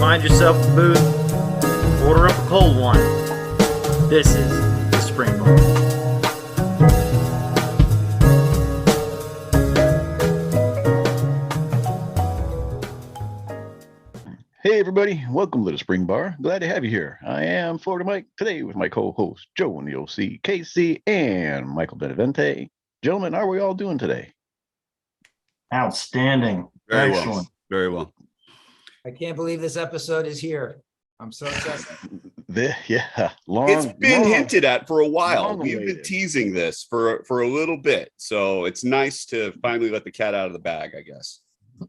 Find yourself a booth, order up a cold one. This is the Spring Bar. Hey everybody, welcome to the Spring Bar. Glad to have you here. I am Florida Mike today with my co-host Joe and the OC, Casey, and Michael Benavente. Gentlemen, how are we all doing today? Outstanding. Very Excellent. well. Very well. I can't believe this episode is here. I'm so excited. It's been hinted at for a while. We've been awaited. teasing this for a little bit. So it's nice to finally let the cat out of the bag, I guess.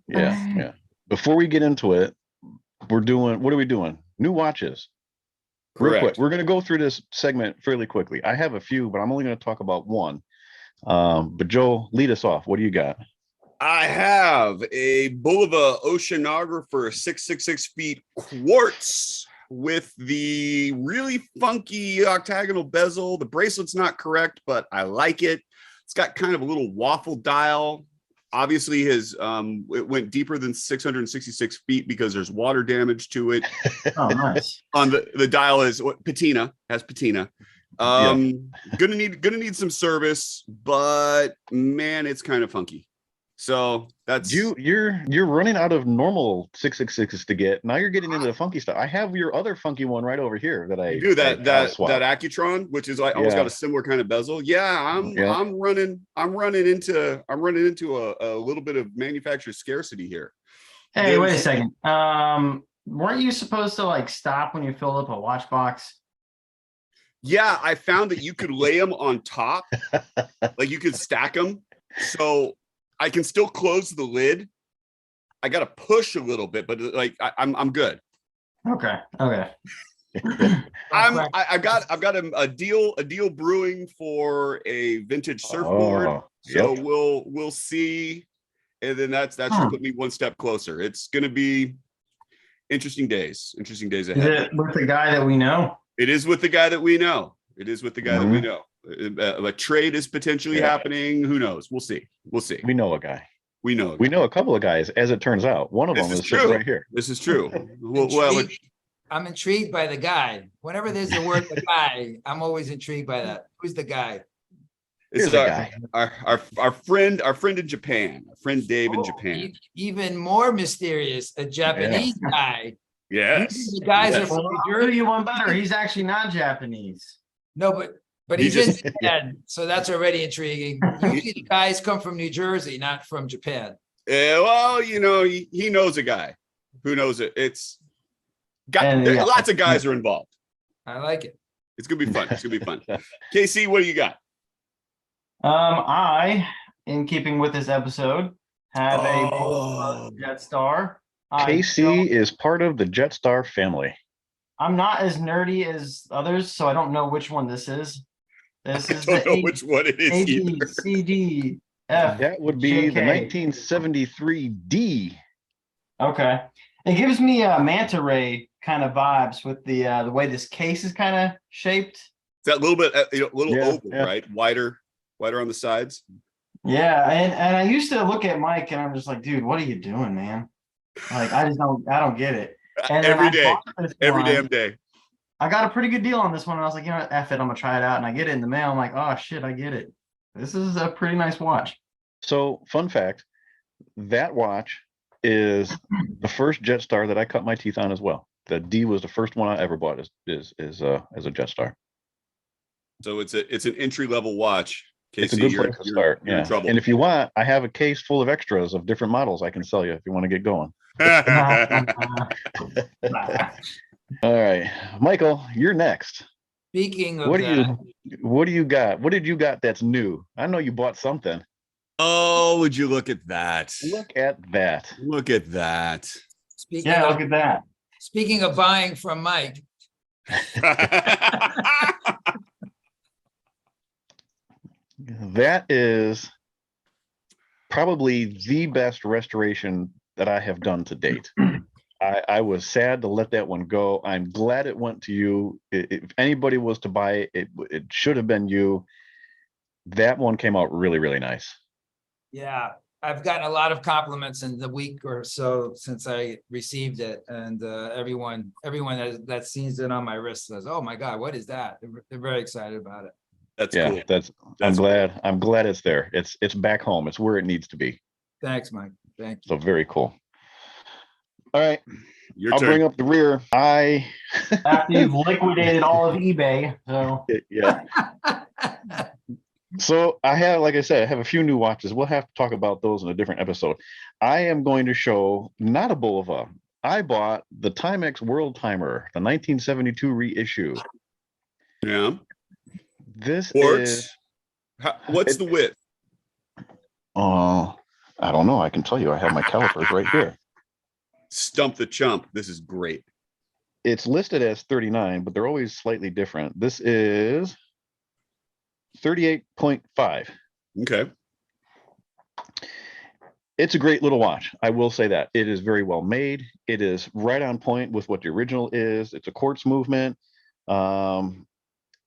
Yeah. Before we get into it, what are we doing? New watches. Real Correct. quick. We're going to go through this segment fairly quickly. I have a few, but I'm only going to talk about one. But Joe, lead us off. What do you got? I have a Bulova Oceanographer 666 feet quartz with the really funky octagonal bezel. The bracelet's not correct, but I like it. It's got kind of a little waffle dial. Obviously, it went deeper than 666 feet because there's water damage to it. Oh, nice. On the dial is patina, has patina. Gonna need some service, but man, it's kind of funky. So that's you're running out of normal 666s to get. Now you're getting into the funky stuff. I have your other funky one right over here that I do that swap. Accutron, which is like almost got a similar kind of bezel. I'm running into a little bit of manufacturer scarcity here. Hey, wait a second. Weren't you supposed to like stop when you fill up a watch box? Yeah, I found that you could lay them on top, like you could stack them. So I can still close the lid. I got to push a little bit, but like I'm good. Okay. I've got a deal brewing for a vintage surfboard. So we'll see, and then that's should put me one step closer. It's going to be interesting days ahead. Is it with the guy that we know? It is with the guy that we know. That we know. A trade is potentially happening. Who knows? We'll see. We know a guy. We know a couple of guys, as it turns out. One of them is sitting right here. This is true. I'm intrigued by the guy. Whenever there's the word the guy, I'm always intrigued by that. Who's the guy? This is our friend in Japan. Our friend Dave in Japan. Even more mysterious, a Japanese guy. Yes. The guys are from New I'll Jersey. do you one better. He's actually not Japanese. No, but he's in Japan, so that's already intriguing. Usually the guys come from New Jersey, not from Japan. Well, he knows a guy who knows it. Lots of guys are involved. I like it. It's gonna be fun. KC, what do you got? I, in keeping with this episode, have a Jetstar. KC is part of the Jetstar family. I'm not as nerdy as others, so I don't know which one this is. This is I don't know which one it is either. CD, F. That would be the 1973 D. Okay. It gives me a manta ray kind of vibes with the way this case is kind of shaped. It's that little bit, oval, right? Wider on the sides. Yeah, and I used to look at Mike and I'm just like, dude, what are you doing, man? Like, I don't get it. And every damn day. I got a pretty good deal on this one, and I was like, F it, I'm gonna try it out. And I get it in the mail. I'm like, oh shit, I get it. This is a pretty nice watch. So, fun fact, that watch is the first Jetstar that I cut my teeth on as well. The D was the first one I ever bought as a Jetstar. So it's an entry level watch. It's a good place to start. You're in trouble. And if you want, I have a case full of extras of different models I can sell you if you want to get going. All right, Michael, you're next. Speaking of what do you got? What did you got that's new? I know you bought something. Oh, would you look at that? Look at that. Look at that. Look at that. Speaking of buying from Mike. That is probably the best restoration that I have done to date. I was sad to let that one go. I'm glad it went to you. If anybody was to buy it, it should have been you. That one came out really, really nice. Yeah, I've gotten a lot of compliments in the week or so since I received it, and everyone that sees it on my wrist says, "Oh my God, what is that?" They're very excited about it. That's Yeah, cool. I'm That's glad. I'm glad it's there. It's back home. It's where it needs to be. Thanks, Mike. Thank you. So very cool. All right, Your I'll turn. bring up the rear. After you've liquidated all of eBay, so Yeah. So I have, like I said, I have a few new watches. We'll have to talk about those in a different episode. I am going to show not a Bulova. I bought the Timex World Timer, the 1972 reissue. Yeah. This Quartz. is What's the width? I don't know. I can tell you. I have my calipers right here. Stump the chump. This is great. It's listed as 39, but they're always slightly different. This is 38.5. Okay. It's a great little watch. I will say that. It is very well made. It is right on point with what the original is. It's a quartz movement.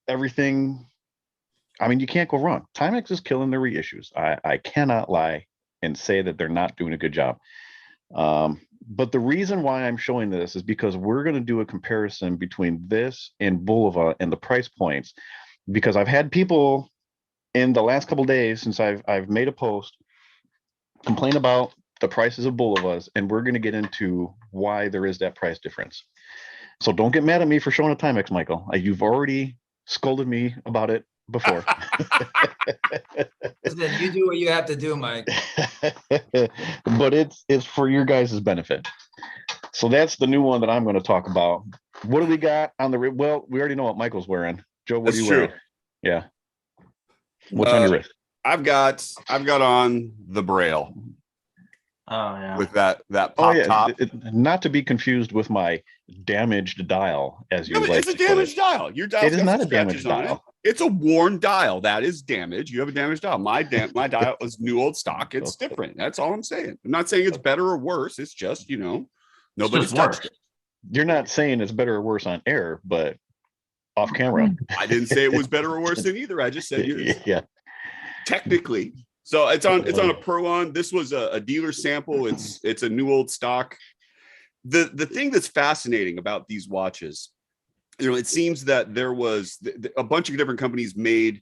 Everything. I mean, you can't go wrong. Timex is killing the reissues. I cannot lie and say that they're not doing a good job. But the reason why I'm showing this is because we're going to do a comparison between this and Bulova and the price points, because I've had people in the last couple of days since I've made a post complain about the prices of Bulovas, and we're going to get into why there is that price difference. So don't get mad at me for showing a Timex, Michael. You've already scolded me about it before. Listen, you do what you have to do, Mike. But it's for your guys' benefit. So that's the new one that I'm going to talk about. What do we got on the well, we already know what Michael's wearing. Joe, what That's are you true. wearing? Yeah. What's on your wrist? I've got on the Braille oh yeah. with that pop Oh yeah, top. not to be confused with my damaged dial, as you No, like it's a to put damaged it. dial. Your dial It is not a damaged on it. dial. It's a worn dial. That is damage. You have a damaged dial. My dial is new old stock. It's different. That's all I'm saying. I'm not saying it's better or worse. It's just, nobody's just touched worse. it. You're not saying it's better or worse on air, but off camera. I didn't say it was better or worse than either. I just said Yeah. technically. So it's on a Perlon. This was a dealer sample. It's a new old stock. The thing that's fascinating about these watches, it seems that there was a bunch of different companies made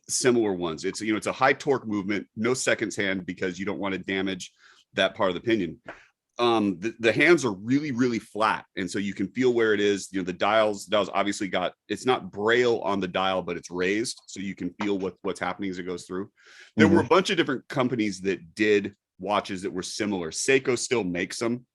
similar ones. It's a high torque movement, no seconds hand, because you don't want to damage that part of the pinion. The hands are really, really flat, and so you can feel where it is. The dials obviously it's not braille on the dial, but it's raised, so you can feel what's happening as it goes through. There were a bunch of different companies that did watches that were similar. Seiko still makes them,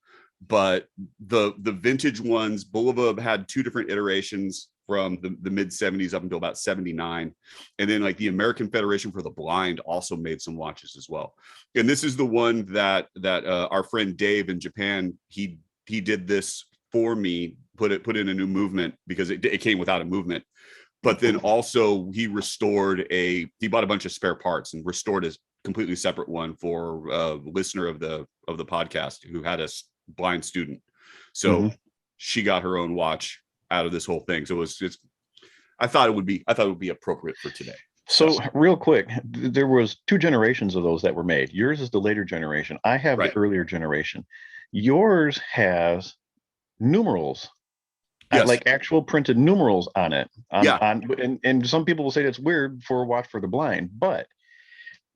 but the vintage ones, Bulova had two different iterations from the mid 70s up until about 79, and then like the American Federation for the Blind also made some watches as well. And this is the one that our friend Dave in Japan, he did this for me, put in a new movement because it came without a movement. But then also he bought a bunch of spare parts and restored a completely separate one for a listener of the podcast who had a blind student. So she got her own watch out of this whole thing. So I thought it would be appropriate for today. So real quick, there was two generations of those that were made. Yours is the later generation. I have the earlier generation. Yours has numerals, like actual printed numerals on it. And some people will say that's weird for a watch for the blind, but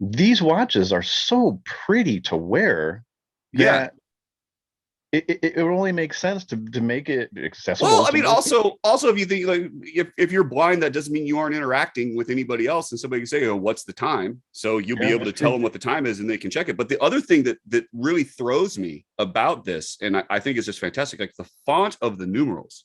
these watches are so pretty to wear that it only makes sense to make it accessible. Well, I mean, also if you think like if you're blind, that doesn't mean you aren't interacting with anybody else, and somebody can say, "Oh, what's the time?" So you'll be able to tell them what the time is, and they can check it. But the other thing that really throws me about this, and I think it's just fantastic, like the font of the numerals.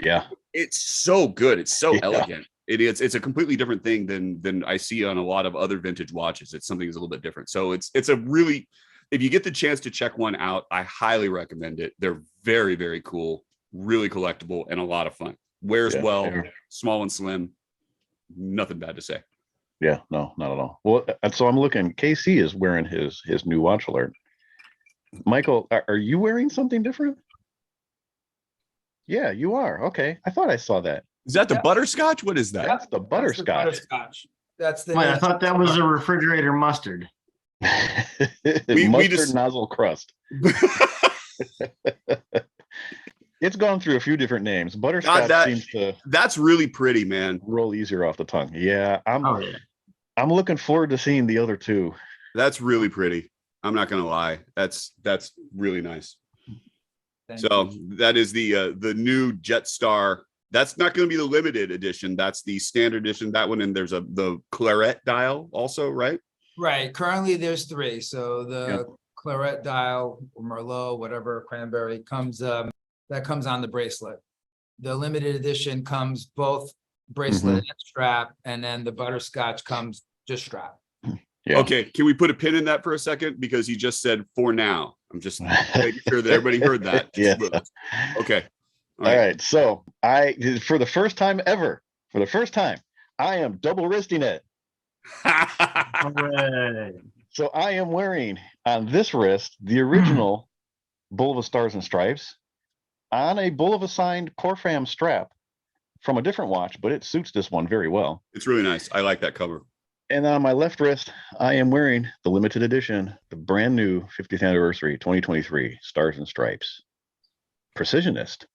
Yeah, it's so good. It's so elegant. It's a completely different thing than I see on a lot of other vintage watches. It's something that's a little bit different. So it's a really, if you get the chance to check one out, I highly recommend it. They're very, very cool, really collectible, and a lot of fun. Wears well, small and slim. Nothing bad to say. Yeah, no, not at all. Well, so I'm looking. KC is wearing his new watch alert. Michael, are you wearing something different? Yeah, you are. Okay, I thought I saw that. Is that the butterscotch? What is that? That's the butterscotch. That's the Wait, I thought that was a refrigerator mustard. Mustard just- nozzle crust. It's gone through a few different names. Butterscotch that- seems to That's really pretty, man. roll easier off the tongue. Yeah, Oh yeah. I'm looking forward to seeing the other two. That's really pretty. I'm not gonna lie. That's really nice. Thank So you. that is the new Jetstar. That's not going to be the limited edition. That's the standard edition. That one, and there's the claret dial also, right? Right. Currently, there's three. So the Yep. claret dial, or Merlot, whatever, cranberry comes. That comes on the bracelet. The limited edition comes both bracelet and strap, and then the butterscotch comes just strap. Yeah. Okay, can we put a pin in that for a second? Because he just said for now. I'm just making sure that everybody heard that. Yeah. Okay. All right. So for the first time ever, I am double wristing it. Hooray. So I am wearing on this wrist the original Bulova Stars and Stripes on a Bulova signed Corfam strap from a different watch, but it suits this one very well. It's really nice. I like that cover. And on my left wrist, I am wearing the limited edition, the brand new 50th anniversary 2023 Stars and Stripes Precisionist.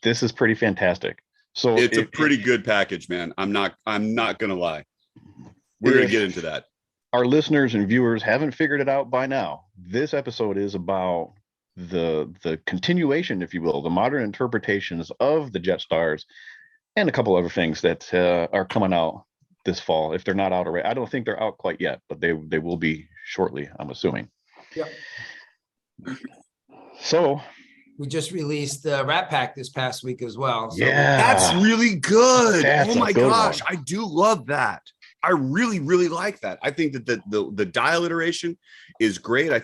This is pretty fantastic. So It's a pretty good package, man. I'm not gonna lie. We're gonna get into that. Our listeners and viewers haven't figured it out by now, this episode is about the continuation, if you will, the modern interpretations of the Jetstars and a couple other things that are coming out this fall. If they're not out already, I don't think they're out quite yet, but they will be shortly, I'm assuming. Yep. So We just released the Rat Pack this past week as well. So yeah, That's really good. That's Oh a my good gosh, one. I do love that. I really, really like that. I think that the dial iteration is great. I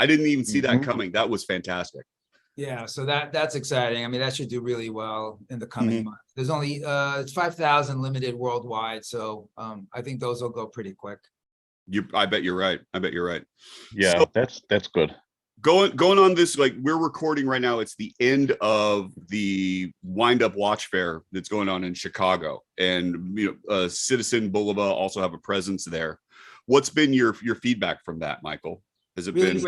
didn't even see that Mhm. coming. That was fantastic. yeah, so that's exciting. I mean, that should do really well in the coming Mhm. months. There's only it's 5,000 limited worldwide, so I think those will go pretty quick. I bet you're right. yeah, So- that's good. Going on this, like we're recording right now, it's the end of the wind up watch fair that's going on in Chicago, and Citizen Bulova also have a presence there. What's been your feedback from that, Michael? Has it been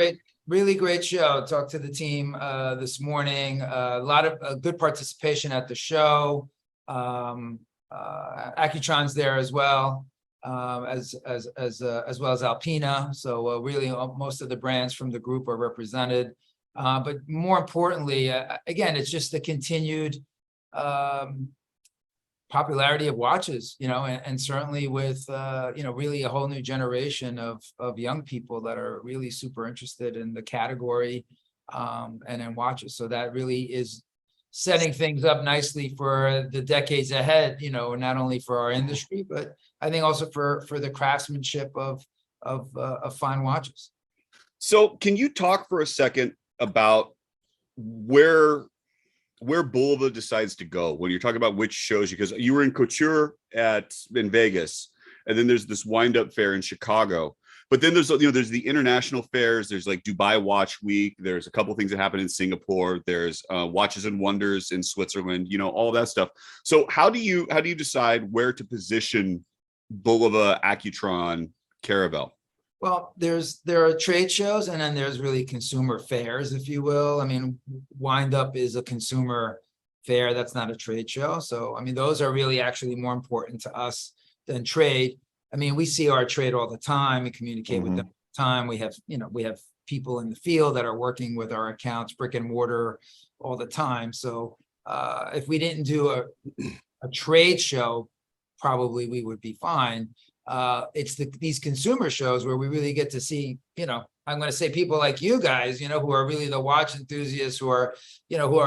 Really great show. Talked to the team this morning. A lot of good participation at the show. Accutron's there as well. As well as Alpina. So really most of the brands from the group are represented. But more importantly, again, it's just the continued popularity of watches, and certainly with, really a whole new generation of young people that are really super interested in the category and in watches. So that really is setting things up nicely for the decades ahead, not only for our industry, but I think also for the craftsmanship of fine watches. So can you talk for a second about where Bulova decides to go when you're talking about which shows, because you were in Couture in Vegas, and then there's this wind up fair in Chicago. But then there's the international fairs. There's like Dubai Watch Week. There's a couple things that happen in Singapore. There's Watches and Wonders in Switzerland. All that stuff. So how do you decide where to position Bulova, Accutron, Caravel? Well, there are trade shows, and then there's really consumer fairs, if you will. I mean, Wind Up is a consumer fair. That's not a trade show. So, I mean, those are really actually more important to us than trade. I mean, we see our trade all the time. We communicate with them all the time. We have people in the field that are working with our accounts, brick and mortar, all the time. So if we didn't do a trade show, probably we would be fine. It's these consumer shows where we really get to see, I'm going to say people like you guys, who are really the watch enthusiasts who are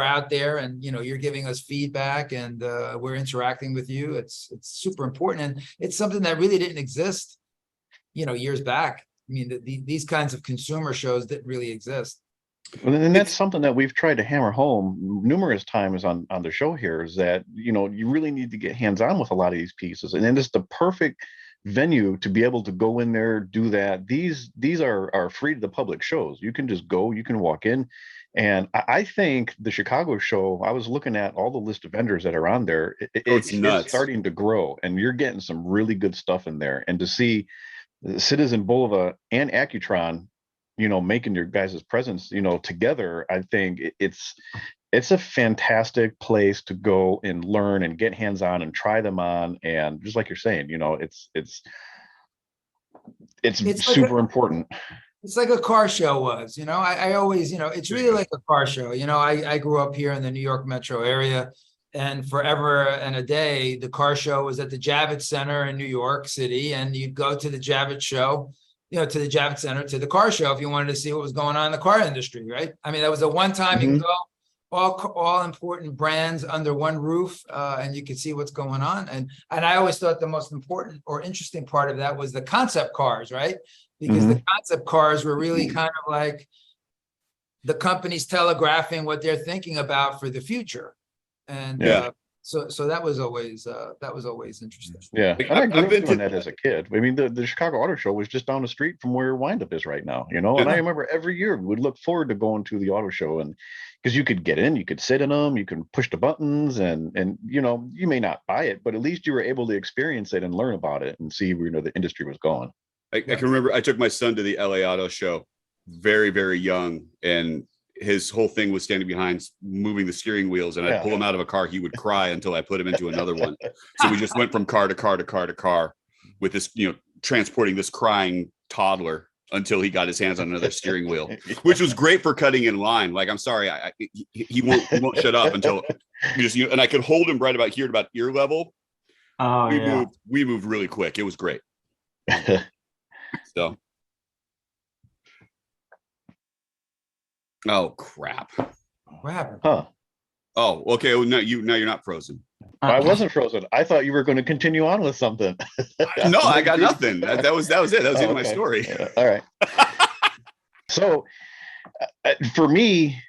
out there, and, you're giving us feedback, and we're interacting with you. It's super important. And it's something that really didn't exist, years back. I mean, these kinds of consumer shows didn't really exist. And that's something that we've tried to hammer home numerous times on the show here, is that, you really need to get hands-on with a lot of these pieces. And then it's the perfect venue to be able to go in there, do that. These are free to the public shows. You can just go, you can walk in. And I think the Chicago show, I was looking at all the list of vendors that are on there. It's nuts. starting to grow, and you're getting some really good stuff in there. And to see Citizen Bulova and Accutron, you know, making your guys' presence, you know, together, I think it's a fantastic place to go and learn and get hands-on and try them on. And just like you're saying, you know, it's It's like super important. it's like a car show was, I always, it's really like a car show. I grew up here in the New York metro area, and forever and a day, the car show was at the Javits Center in New York City, and you'd go to the Javits show, to the Javits Center, to the car show if you wanted to see what was going on in the car industry, right? I mean, that was the one time you Mhm. could go, all important brands under one roof, and you could see what's going on. And I always thought the most important or interesting part of that was the concept cars, right? Because the concept cars were really kind of like the companies telegraphing what they're thinking about for the future. And Yeah. so that was always interesting. Yeah, Like, and I grew I've up been doing to that as a kid. I mean, the Chicago Auto Show was just down the street from where Windup is right now, you know. And I Yeah. remember every year we would look forward to going to the auto show, and because you could get in, you could sit in them, you can push the buttons, and you know, you may not buy it, but at least you were able to experience it and learn about it and see where, you know, the industry was going. I can remember I took my son to the LA Auto Show very, very young, and his whole thing was standing behind moving the steering wheels, and I'd Yeah. pull him out of a car. He would cry until I put him into another one. So we just went from car to car to car to car with this, transporting this crying toddler until he got his hands on another steering wheel, which was great for cutting in line. Like, I'm sorry, he won't shut up until you just, and I could hold him right about here, about ear level. Oh yeah. We moved really quick. It was great. So, oh crap. What happened? Huh. Oh, okay. Well, no, you're not frozen. I wasn't frozen. I thought you were going to continue on with something. No, I got nothing. That was it. That was the end of my okay. story. All right. So, for me,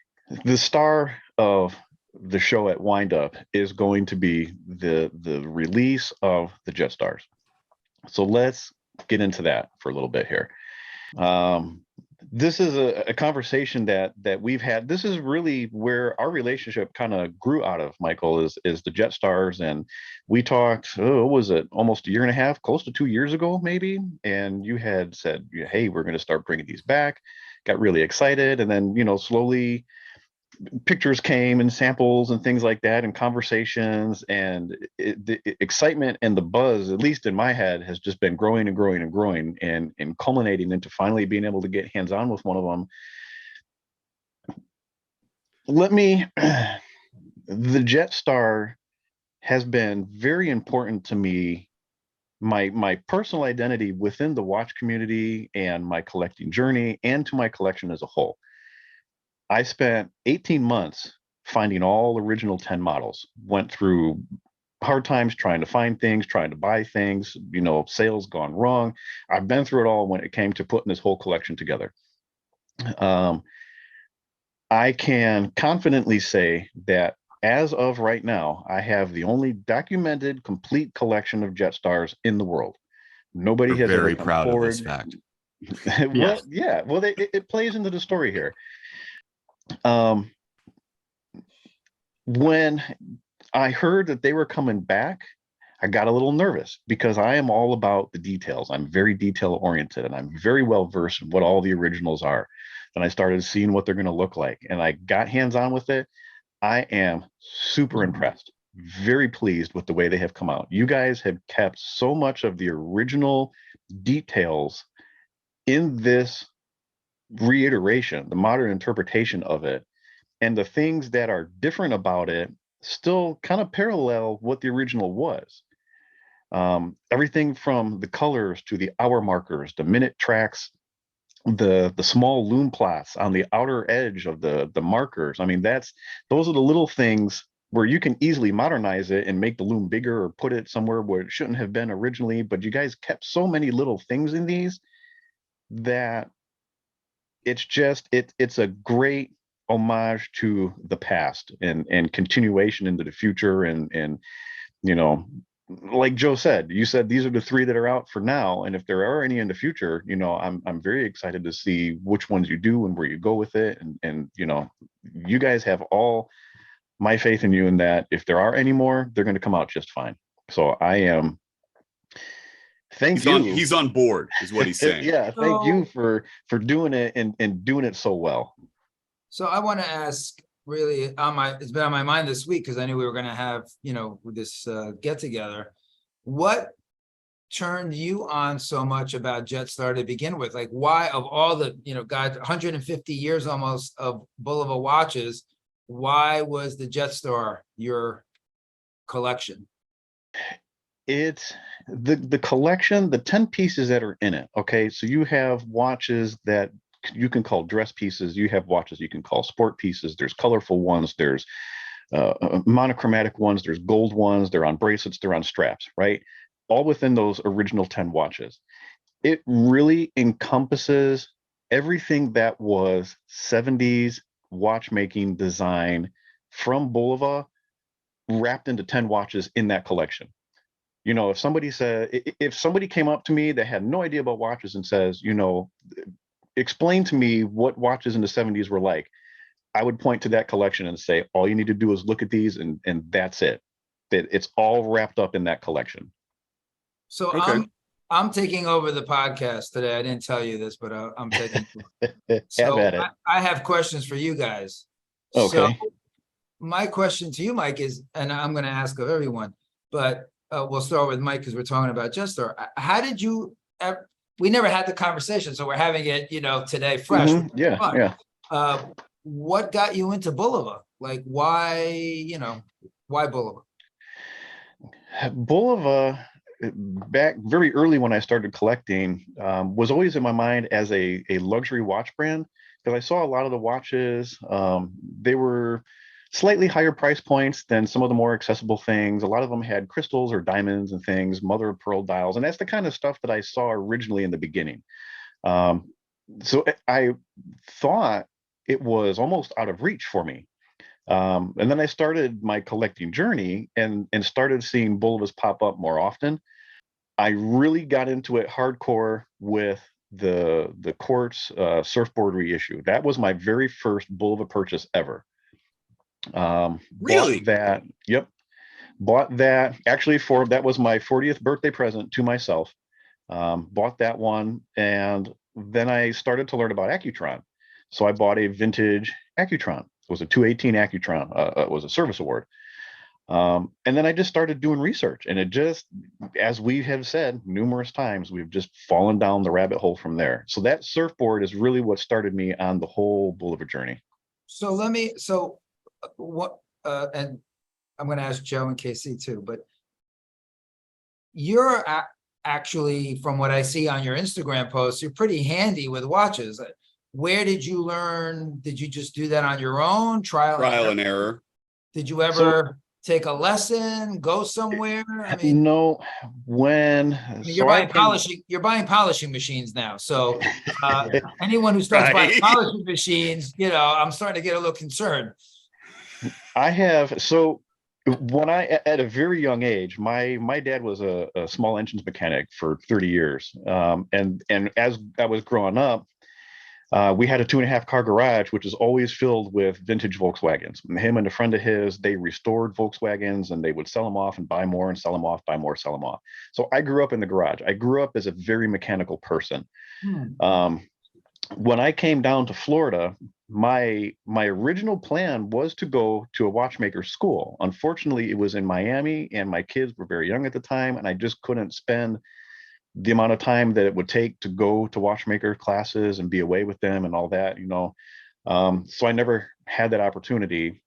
the star of the show at Windup is going to be the release of the Jetstars. So let's get into that for a little bit here. This is a conversation that we've had. This is really where our relationship kind of grew out of, Michael, is the Jetstars. And we talked, what was it, almost a year and a half, close to 2 years ago, maybe. And you had said, hey, we're going to start bringing these back. Got really excited. And then, slowly pictures came and samples and things like that and conversations, and the excitement and the buzz, at least in my head, has just been growing and growing and growing, and culminating into finally being able to get hands-on with one of them. The Jetstar has been very important to me, my personal identity within the watch community and my collecting journey, and to my collection as a whole. I spent 18 months finding all original 10 models, went through hard times trying to find things, trying to buy things, sales gone wrong. I've been through it all when it came to putting this whole collection together. I can confidently say that as of right now, I have the only documented complete collection of Jetstars in the world. Nobody We're has very ever come proud forward. of this fact. Well, yeah. Well, it plays into the story here. When I heard that they were coming back, I got a little nervous because I am all about the details. I'm very detail oriented, and I'm very well versed in what all the originals are. Then I started seeing what they're going to look like, and I got hands-on with it. I am super impressed, very pleased with the way they have come out. You guys have kept so much of the original details in this reiteration, the modern interpretation of it, and the things that are different about it still kind of parallel what the original was. Everything from the colors to the hour markers, the minute tracks, the small loom plots on the outer edge of the markers. I mean, those are the little things where you can easily modernize it and make the loom bigger or put it somewhere where it shouldn't have been originally. But you guys kept so many little things in these that it's a great homage to the past and continuation into the future. And like Joe said, you said these are the 3 that are out for now, and if there are any in the future, I'm very excited to see which ones you do and where you go with it. And you guys have all my faith in you in that if there are any more, they're going to come out just fine. So I am thank He's on. you. He's on board, is what he's saying. Yeah, thank you So- for doing it and doing it so well. So I want to ask, really, it's been on my mind this week because I knew we were going to have, this get together. What turned you on so much about Jetstar to begin with? Like, why, of all the, God, 150 years almost of Bulova watches, why was the Jetstar your collection? It's the collection, the 10 pieces that are in it. Okay, so you have watches that you can call dress pieces, you have watches you can call sport pieces, there's colorful ones, there's monochromatic ones, there's gold ones, they're on bracelets, they're on straps, right? All within those original 10 watches. It really encompasses everything that was 70s watchmaking design from Bulova wrapped into 10 watches in that collection. If somebody came up to me that had no idea about watches and says, explain to me what watches in the 70s were like, I would point to that collection and say, all you need to do is look at these and that's it. It's all wrapped up in that collection. So Okay. I'm taking over the podcast today. I didn't tell you this, but I'm taking. Have So at it. I have questions for you guys. Okay. So my question to you, Mike, is, and I'm going to ask of everyone, but we'll start with Mike because we're talking about Jetstar. How did you? We never had the conversation, so we're having it, today fresh. Mhm. Yeah, Fun. yeah. What got you into Bulova? Like, why Bulova? Bulova, back very early when I started collecting, was always in my mind as a luxury watch brand because I saw a lot of the watches. They were slightly higher price points than some of the more accessible things. A lot of them had crystals or diamonds and things, mother of pearl dials, and that's the kind of stuff that I saw originally in the beginning. So I thought it was almost out of reach for me. And then I started my collecting journey and started seeing Bulovas pop up more often. I really got into it hardcore with the Quartz surfboard reissue. That was my very first Bulova purchase ever. Really? Bought that. Yep. Bought that actually that was my 40th birthday present to myself. Bought that one, and then I started to learn about Accutron. So I bought a vintage Accutron. It was a 218 Accutron. It was a service award. And then I just started doing research, and it just, as we have said numerous times, we've just fallen down the rabbit hole from there. So that surfboard is really what started me on the whole Bulova journey. So what, and I'm going to ask Joe and KC too, but you're actually, from what I see on your Instagram posts, you're pretty handy with watches. Where did you learn? Did you just do that on your own? Trial and error. Did you ever take a lesson, go somewhere? I mean, no, you're buying polishing machines now. So anyone who starts buying polishing machines, I'm starting to get a little concerned. I have, so when at a very young age, my dad was a small engines mechanic for 30 years. And as I was growing up, we had a 2.5 car garage, which is always filled with vintage Volkswagens. And him and a friend of his, they restored Volkswagens and they would sell them off and buy more and sell them off, buy more, sell them off. So I grew up in the garage. I grew up as a very mechanical person. When I came down to Florida, my original plan was to go to a watchmaker school. Unfortunately, it was in Miami and my kids were very young at the time, and I just couldn't spend the amount of time that it would take to go to watchmaker classes and be away with them and all that, so I never had that opportunity.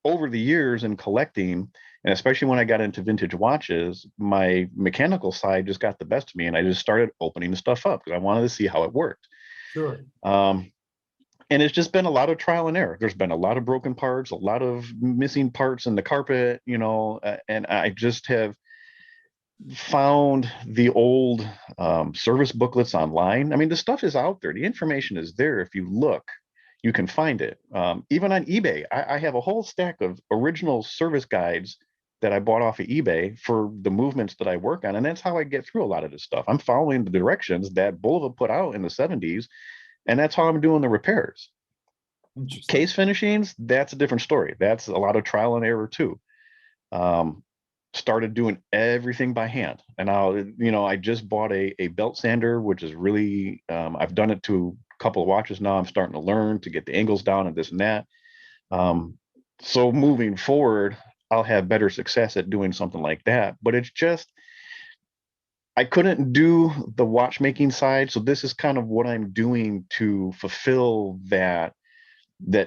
Over the years in collecting, and especially when I got into vintage watches, my mechanical side just got the best of me, and I just started opening the stuff up because I wanted to see how it worked. Sure. And it's just been a lot of trial and error. There's been a lot of broken parts, a lot of missing parts in the carpet, and I just have found the old service booklets online. I mean, the stuff is out there. The information is there. If you look, you can find it. Even on eBay, I have a whole stack of original service guides that I bought off of eBay for the movements that I work on. And that's how I get through a lot of this stuff. I'm following the directions that Bulova put out in the 70s, and that's how I'm doing the repairs. Case finishings, that's a different story. That's a lot of trial and error too. started doing everything by hand. And I just bought a belt sander, which is really, I've done it to a couple of watches now. I'm starting to learn to get the angles down and this and that. So moving forward, I'll have better success at doing something like that. But it's just, I couldn't do the watchmaking side. So this is kind of what I'm doing to fulfill that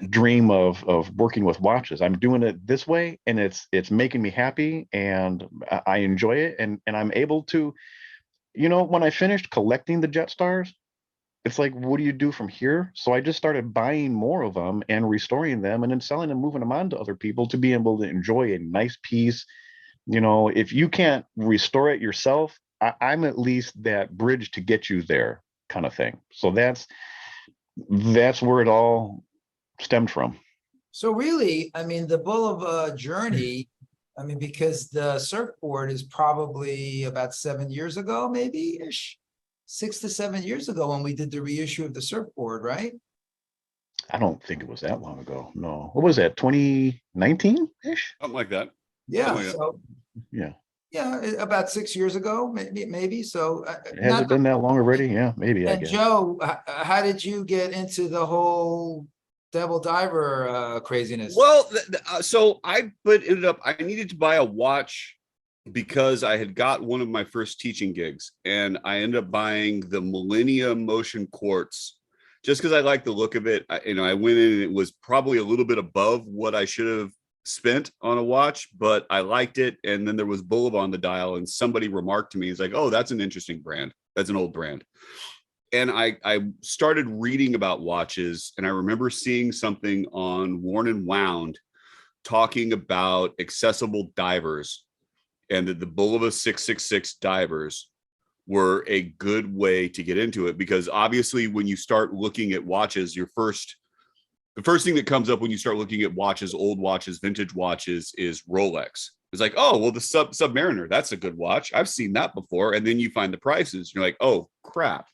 dream of working with watches. I'm doing it this way, and it's making me happy, and I enjoy it. And I'm able to, when I finished collecting the Jetstars, it's like, what do you do from here? So I just started buying more of them and restoring them and then selling and moving them on to other people to be able to enjoy a nice piece. If you can't restore it yourself, I'm at least that bridge to get you there, kind of thing. So that's where it all stemmed from. So really, I mean, the Bulova journey, I mean, because the surfboard is probably about 7 years ago, maybe ish, 6 to 7 years ago when we did the reissue of the surfboard, right? I don't think it was that long ago. No. What was that? 2019 ish? Something like that. Yeah. Something like that. So Yeah. yeah, about 6 years ago, maybe. So Has it been that long already? Yeah, maybe. I and guess. Joe, how did you get into the whole Devil Diver craziness? Well, so I needed to buy a watch because I had got one of my first teaching gigs, and I ended up buying the Mania Motion Quartz just because I liked the look of it. I went in and it was probably a little bit above what I should have spent on a watch, but I liked it. And then there was Bulova on the dial, and somebody remarked to me, he's like, "Oh, that's an interesting brand. That's an old brand." And I started reading about watches, and I remember seeing something on Worn and Wound talking about accessible divers, and that the Bulova 666 divers were a good way to get into it, because obviously when you start looking at watches, the first thing that comes up when you start looking at watches, old watches, vintage watches, is Rolex. It's like, oh, well, the Submariner, that's a good watch. I've seen that before. And then you find the prices. You're like, oh, crap.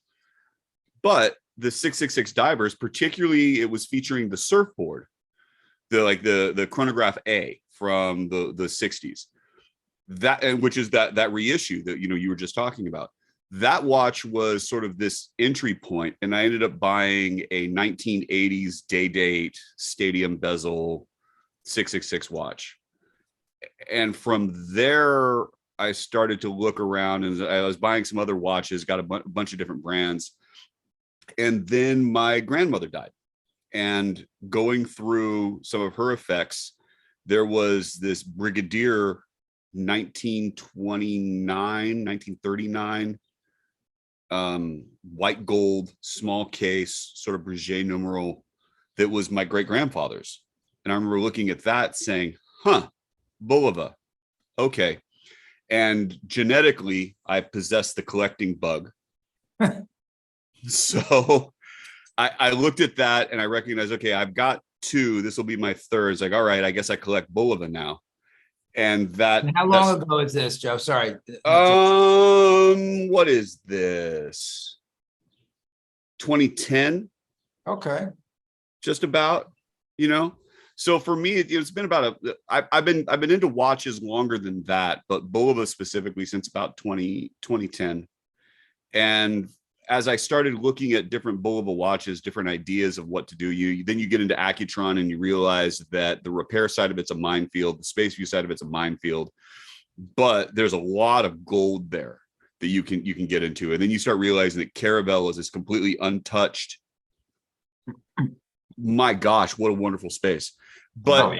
But the 666 divers, particularly, it was featuring the surfboard, the chronograph A from the 60s. That, and which is that reissue that you were just talking about. That watch was sort of this entry point, and I ended up buying a 1980s day date stadium bezel 666 watch. And from there, I started to look around, and I was buying some other watches, got a bunch of different brands. And then my grandmother died, and going through some of her effects, there was this Brigadier 1939 white gold, small case, sort of Breguet numeral, that was my great grandfather's. And I remember looking at that saying, Bulova, okay. And genetically, I possess the collecting bug. So I looked at that and I recognized, okay, I've got two. This will be my third. It's like, all right, I guess I collect Bulova now. And how long ago is this, Joe? Sorry. What is this? 2010. Okay. Just about, So for me, it's been about I've been into watches longer than that, but Bulova specifically since about 2010. And as I started looking at different Bulova watches, different ideas of what to do, then you get into Accutron and you realize that the repair side of it's a minefield, the space view side of it's a minefield, but there's a lot of gold there that you can get into. And then you start realizing that Caravelle is this completely untouched. My gosh, what a wonderful space. But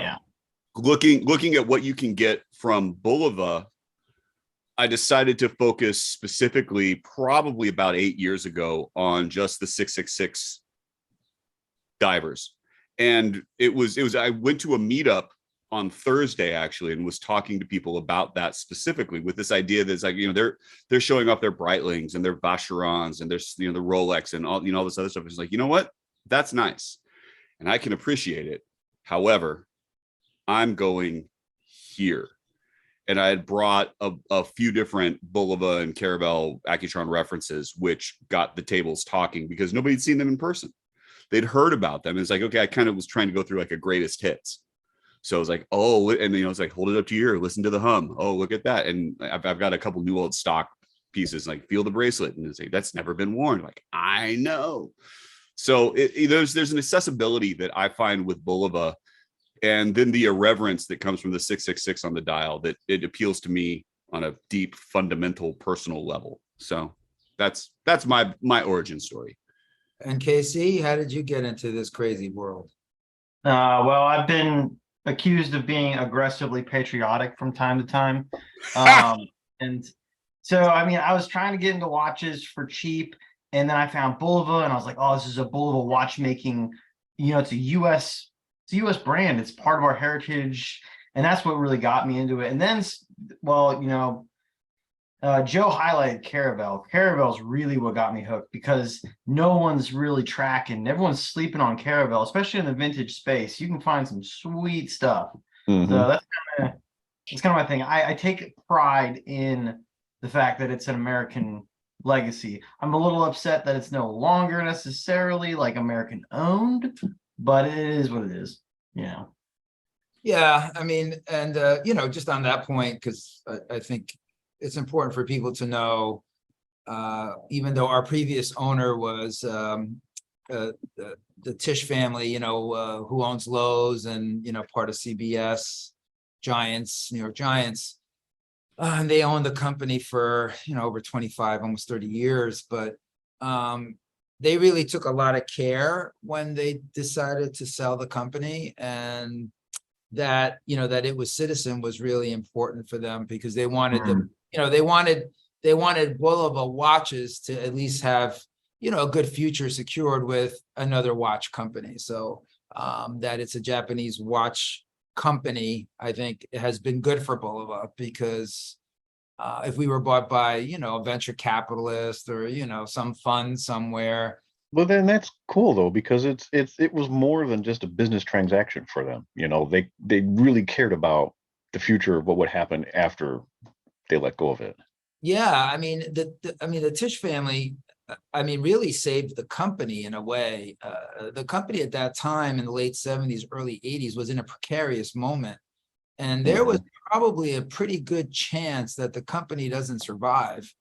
looking at what you can get from Bulova, I decided to focus specifically probably about 8 years ago on just the 666 divers. And it was I went to a meetup on Thursday actually, and was talking to people about that specifically, with this idea that's like, they're showing off their Breitlings and their Vacherons and there's, the Rolex and all, all this other stuff. It's like, you know what? That's nice. And I can appreciate it. However, I'm going here. And I had brought a few different Bulova and Caravelle Accutron references, which got the tables talking because nobody'd seen them in person. They'd heard about them. It's like, okay, I kind of was trying to go through like a greatest hits. So I was like, oh, and you know, it's like, hold it up to your ear, listen to the hum. Oh, look at that. And I've got a couple new old stock pieces, like feel the bracelet, and it's like, that's never been worn. Like, I know. So there's an accessibility that I find with Bulova, and then the irreverence that comes from the 666 on the dial, that it appeals to me on a deep, fundamental, personal level. So that's my origin story. And KC, how did you get into this crazy world? Well, I've been accused of being aggressively patriotic from time to time. And so, I mean, I was trying to get into watches for cheap, and then I found Bulova, and I was like, oh, this is a Bulova watchmaking, you know, it's a US brand. It's part of our heritage. And that's what really got me into it. And then, well, you know, Joe highlighted Caravel. Caravel's really what got me hooked, because no one's really tracking. Everyone's sleeping on Caravel, especially in the vintage space. You can find some sweet stuff. So that's kind of my thing. I take pride in the fact that it's an American legacy. I'm a little upset that it's no longer necessarily like American owned, but it is what it is, you know. Yeah, I mean, and you know, just on that point, because I think it's important for people to know, even though our previous owner was the Tisch family, you know, who owns Lowe's and, you know, part of CBS Giants, New York Giants. And they owned the company for, you know, over 25, almost 30 years. But they really took a lot of care when they decided to sell the company, and that, you know, that it was Citizen was really important for them, because they wanted them, you know, they wanted Bulova watches to at least have, you know, a good future secured with another watch company. So that it's a Japanese watch company, I think it has been good for Bulova, because if we were bought by, you know, a venture capitalist or, you know, some fund somewhere. Well, then that's cool though, because it was more than just a business transaction for them. You know, they really cared about the future of what would happen after they let go of it. Yeah, I mean, the Tisch family, I mean, really saved the company in a way. The company at that time in the late 70s, early 80s was in a precarious moment. And there was probably a pretty good chance that the company doesn't survive.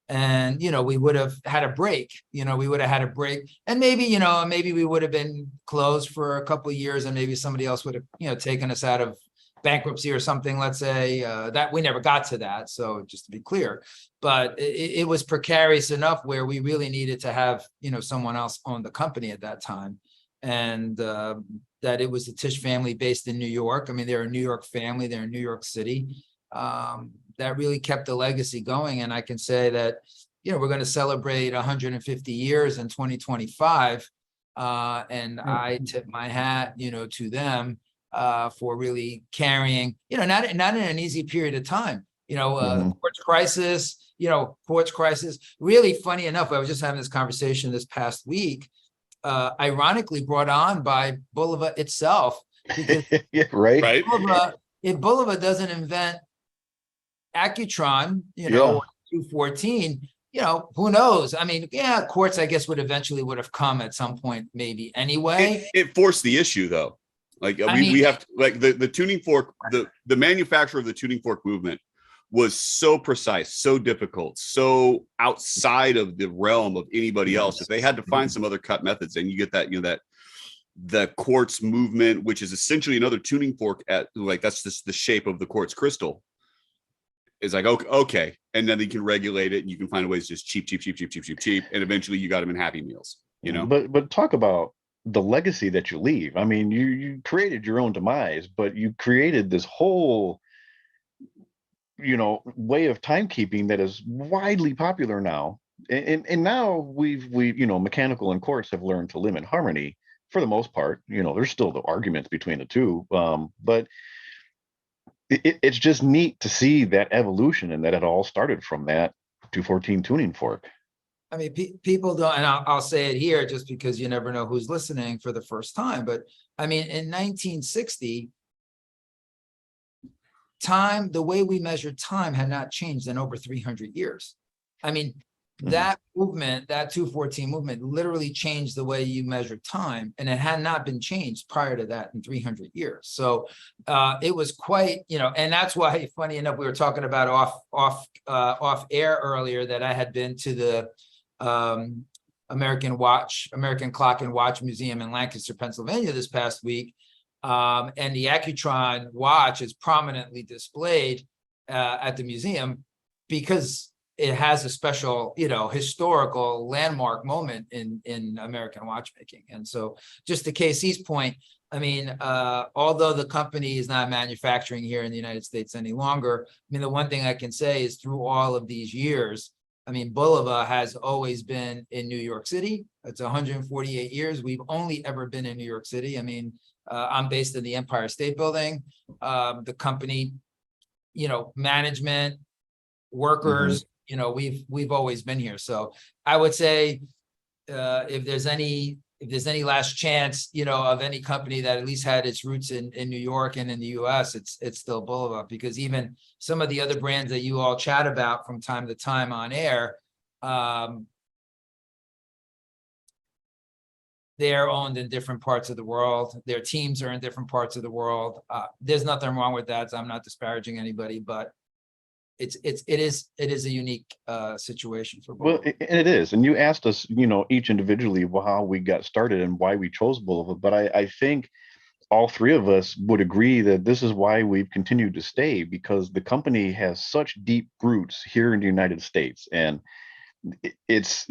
And, you know, we would have had a break, you know, and maybe, you know, maybe we would have been closed for a couple of years, and maybe somebody else would have, you know, taken us out of bankruptcy or something, let's say. That we never got to that. So just to be clear, but it was precarious enough where we really needed to have, you know, someone else own the company at that time. And that it was the Tisch family based in New York. I mean, they're a New York family, they're in New York City. That really kept the legacy going. And I can say that, you know, we're going to celebrate 150 years in 2025. And I tip my hat, you know, to them for really carrying, you know, not in an easy period of time, you know, quartz crisis, really funny enough. I was just having this conversation this past week, ironically brought on by Bulova itself, because Yeah, right. if Bulova doesn't invent Accutron, you know, 214, you know, who knows? I mean, yeah, quartz, I guess, would have come at some point, maybe anyway. It forced the issue though. Like we have to, like the tuning fork, the manufacturer of the tuning fork movement was so precise, so difficult, so outside of the realm of anybody else. If they had to find some other cut methods, and you get that, you know, that the quartz movement, which is essentially another tuning fork at, like, that's just the shape of the quartz crystal. It's like, okay. And then you can regulate it, and you can find ways just cheap. And eventually you got them in Happy Meals, you know? But talk about the legacy that you leave. I mean, you created your own demise, but you created this whole, you know, way of timekeeping that is widely popular now. And now we've you know, mechanical and quartz have learned to live in harmony for the most part. You know, there's still the arguments between the two, but it's just neat to see that evolution, and that it all started from that 214 tuning fork. I mean, people don't, and I'll say it here just because you never know who's listening for the first time. But I mean, in 1960, time, the way we measured time had not changed in over 300 years. I mean, that movement, that 214 movement literally changed the way you measure time, and it had not been changed prior to that in 300 years. So it was quite, and that's why, funny enough, we were talking about off air earlier that I had been to the American Clock and Watch Museum in Lancaster, Pennsylvania this past week. And the Accutron watch is prominently displayed at the museum because it has a special, historical landmark moment in American watchmaking. And so just to Casey's point, I mean, although the company is not manufacturing here in the United States any longer, I mean, the one thing I can say is through all of these years, I mean, Bulova has always been in New York City. It's 148 years. We've only ever been in New York City. I mean, I'm based in the Empire State Building. The company, management, workers, we've always been here. So I would say if there's any last chance, of any company that at least had its roots in New York and in the US, it's still Bulova, because even some of the other brands that you all chat about from time to time on air, they're owned in different parts of the world. Their teams are in different parts of the world. There's nothing wrong with that. So I'm not disparaging anybody, but it is a unique situation for Well, Bulova. and it is. And you asked us, each individually how we got started and why we chose Bulova. But I think all three of us would agree that this is why we've continued to stay, because the company has such deep roots here in the United States. And it's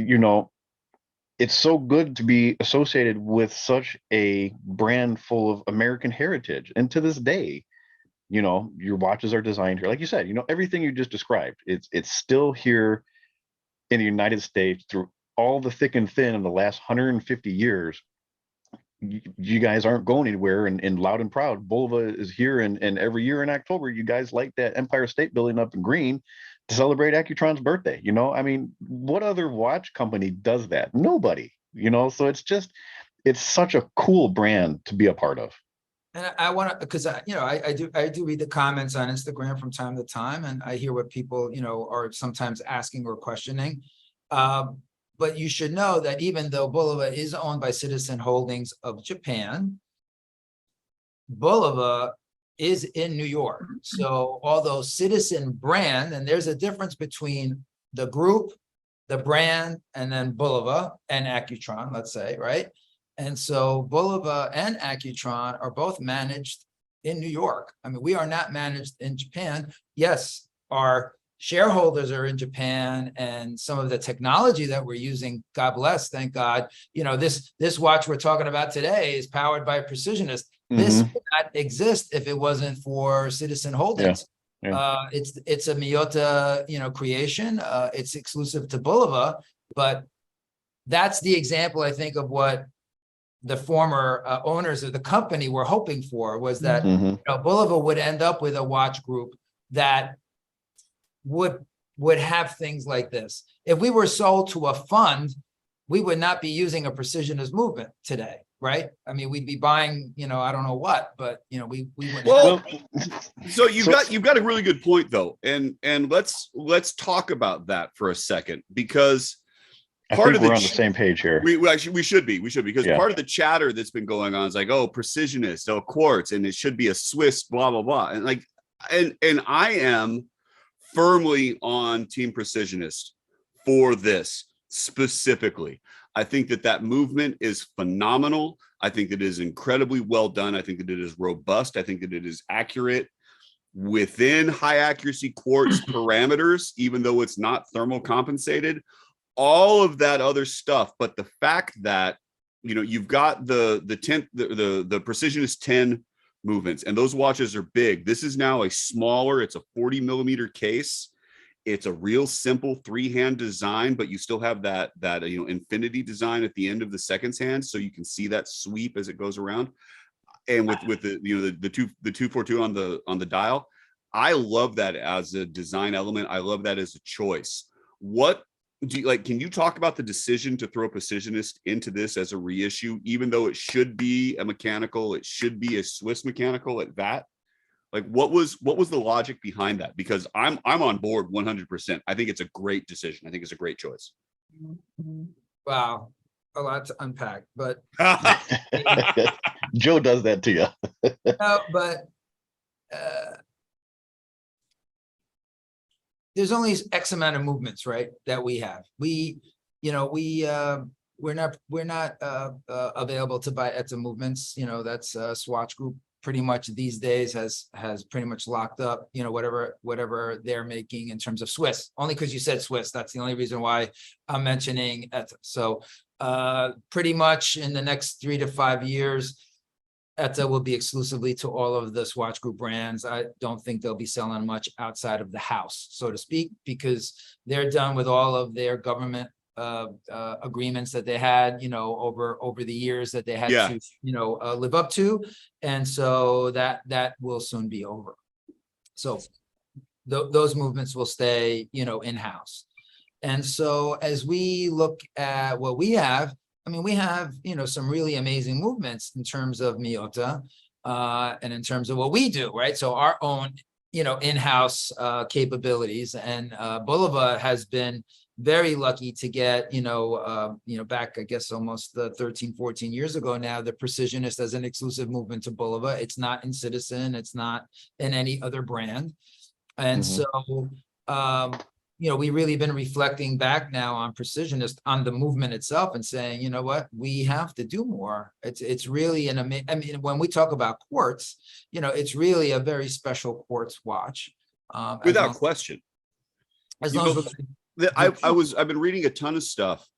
so good to be associated with such a brand full of American heritage. And to this day, your watches are designed here. Like you said, everything you just described, it's still here in the United States through all the thick and thin in the last 150 years. You guys aren't going anywhere, and loud and proud, Bulova is here. And every year in October, you guys light that Empire State Building up in green to celebrate Accutron's birthday. I mean, what other watch company does that? Nobody, so it's such a cool brand to be a part of. And I want to, because I do read the comments on Instagram from time to time, and I hear what people, are sometimes asking or questioning. But you should know that even though Bulova is owned by Citizen Holdings of Japan, Bulova is in New York. So although Citizen brand, and there's a difference between the group, the brand, and then Bulova and Accutron, let's say, right? And so Bulova and Accutron are both managed in New York. I mean, we are not managed in Japan. Yes, our shareholders are in Japan, and some of the technology that we're using, God bless, thank God, this watch we're talking about today is powered by a Precisionist. This would not exist if it wasn't for Citizen Holdings. Yeah. It's a Miyota, creation. It's exclusive to Bulova, but that's the example, I think, of what the former owners of the company were hoping for, was that Bulova would end up with a watch group that would have things like this. If we were sold to a fund, we would not be using a precisionist movement today, right? I mean, we'd be buying, I don't know what, but we wouldn't. Well, so you've got a really good point though, and let's talk about that for a second, because part of we're on the same page here. We should be because part of the chatter that's been going on is like, oh, precisionist, oh, quartz, and it should be a Swiss, blah blah blah, and like, and I am firmly on Team Precisionist for this specifically. I think that movement is phenomenal. I think that it is incredibly well done. I think that it is robust. I think that it is accurate within high accuracy quartz parameters, even though it's not thermal compensated. All of that other stuff, but the fact that you've got the Precisionist 10 movements, and those watches are big. This is now a smaller, it's a 40 millimeter case. It's a real simple 3-hand design, but you still have that infinity design at the end of the seconds hand, so you can see that sweep as it goes around. And with the the 242 on the dial, I love that as a design element. I love that as a choice. What do you like? Can you talk about the decision to throw Precisionist into this as a reissue, even though it should be a mechanical, it should be a Swiss mechanical at that? Like, what was the logic behind that? Because I'm on board 100%. I think it's a great decision. I think it's a great choice. Wow, a lot to unpack, but Joe does that to you. no, but there's only X amount of movements, right? That we have. We're not available to buy ETA movements. That's Swatch Group pretty much these days has pretty much locked up, whatever they're making in terms of Swiss. Only because you said Swiss, that's the only reason why I'm mentioning ETA. So pretty much in the next 3 to 5 years, ETA will be exclusively to all of the Swatch Group brands. I don't think they'll be selling much outside of the house, so to speak, because they're done with all of their government agreements that they had, over the years that they had Yeah. to, live up to. And so that will soon be over. So those movements will stay, in-house. And so as we look at what we have, we have, some really amazing movements in terms of Miyota, and in terms of what we do, right? So our own, in-house capabilities, and Bulova has been very lucky to get, back, I guess, almost 13, 14 years ago now, the Precisionist as an exclusive movement to Bulova. It's not in Citizen, it's not in any other brand. And so, we really been reflecting back now on Precisionist, on the movement itself, and saying, you know what, we have to do more. It's really an amazing, when we talk about quartz, it's really a very special quartz watch. Without question. As long as I've been reading a ton of stuff,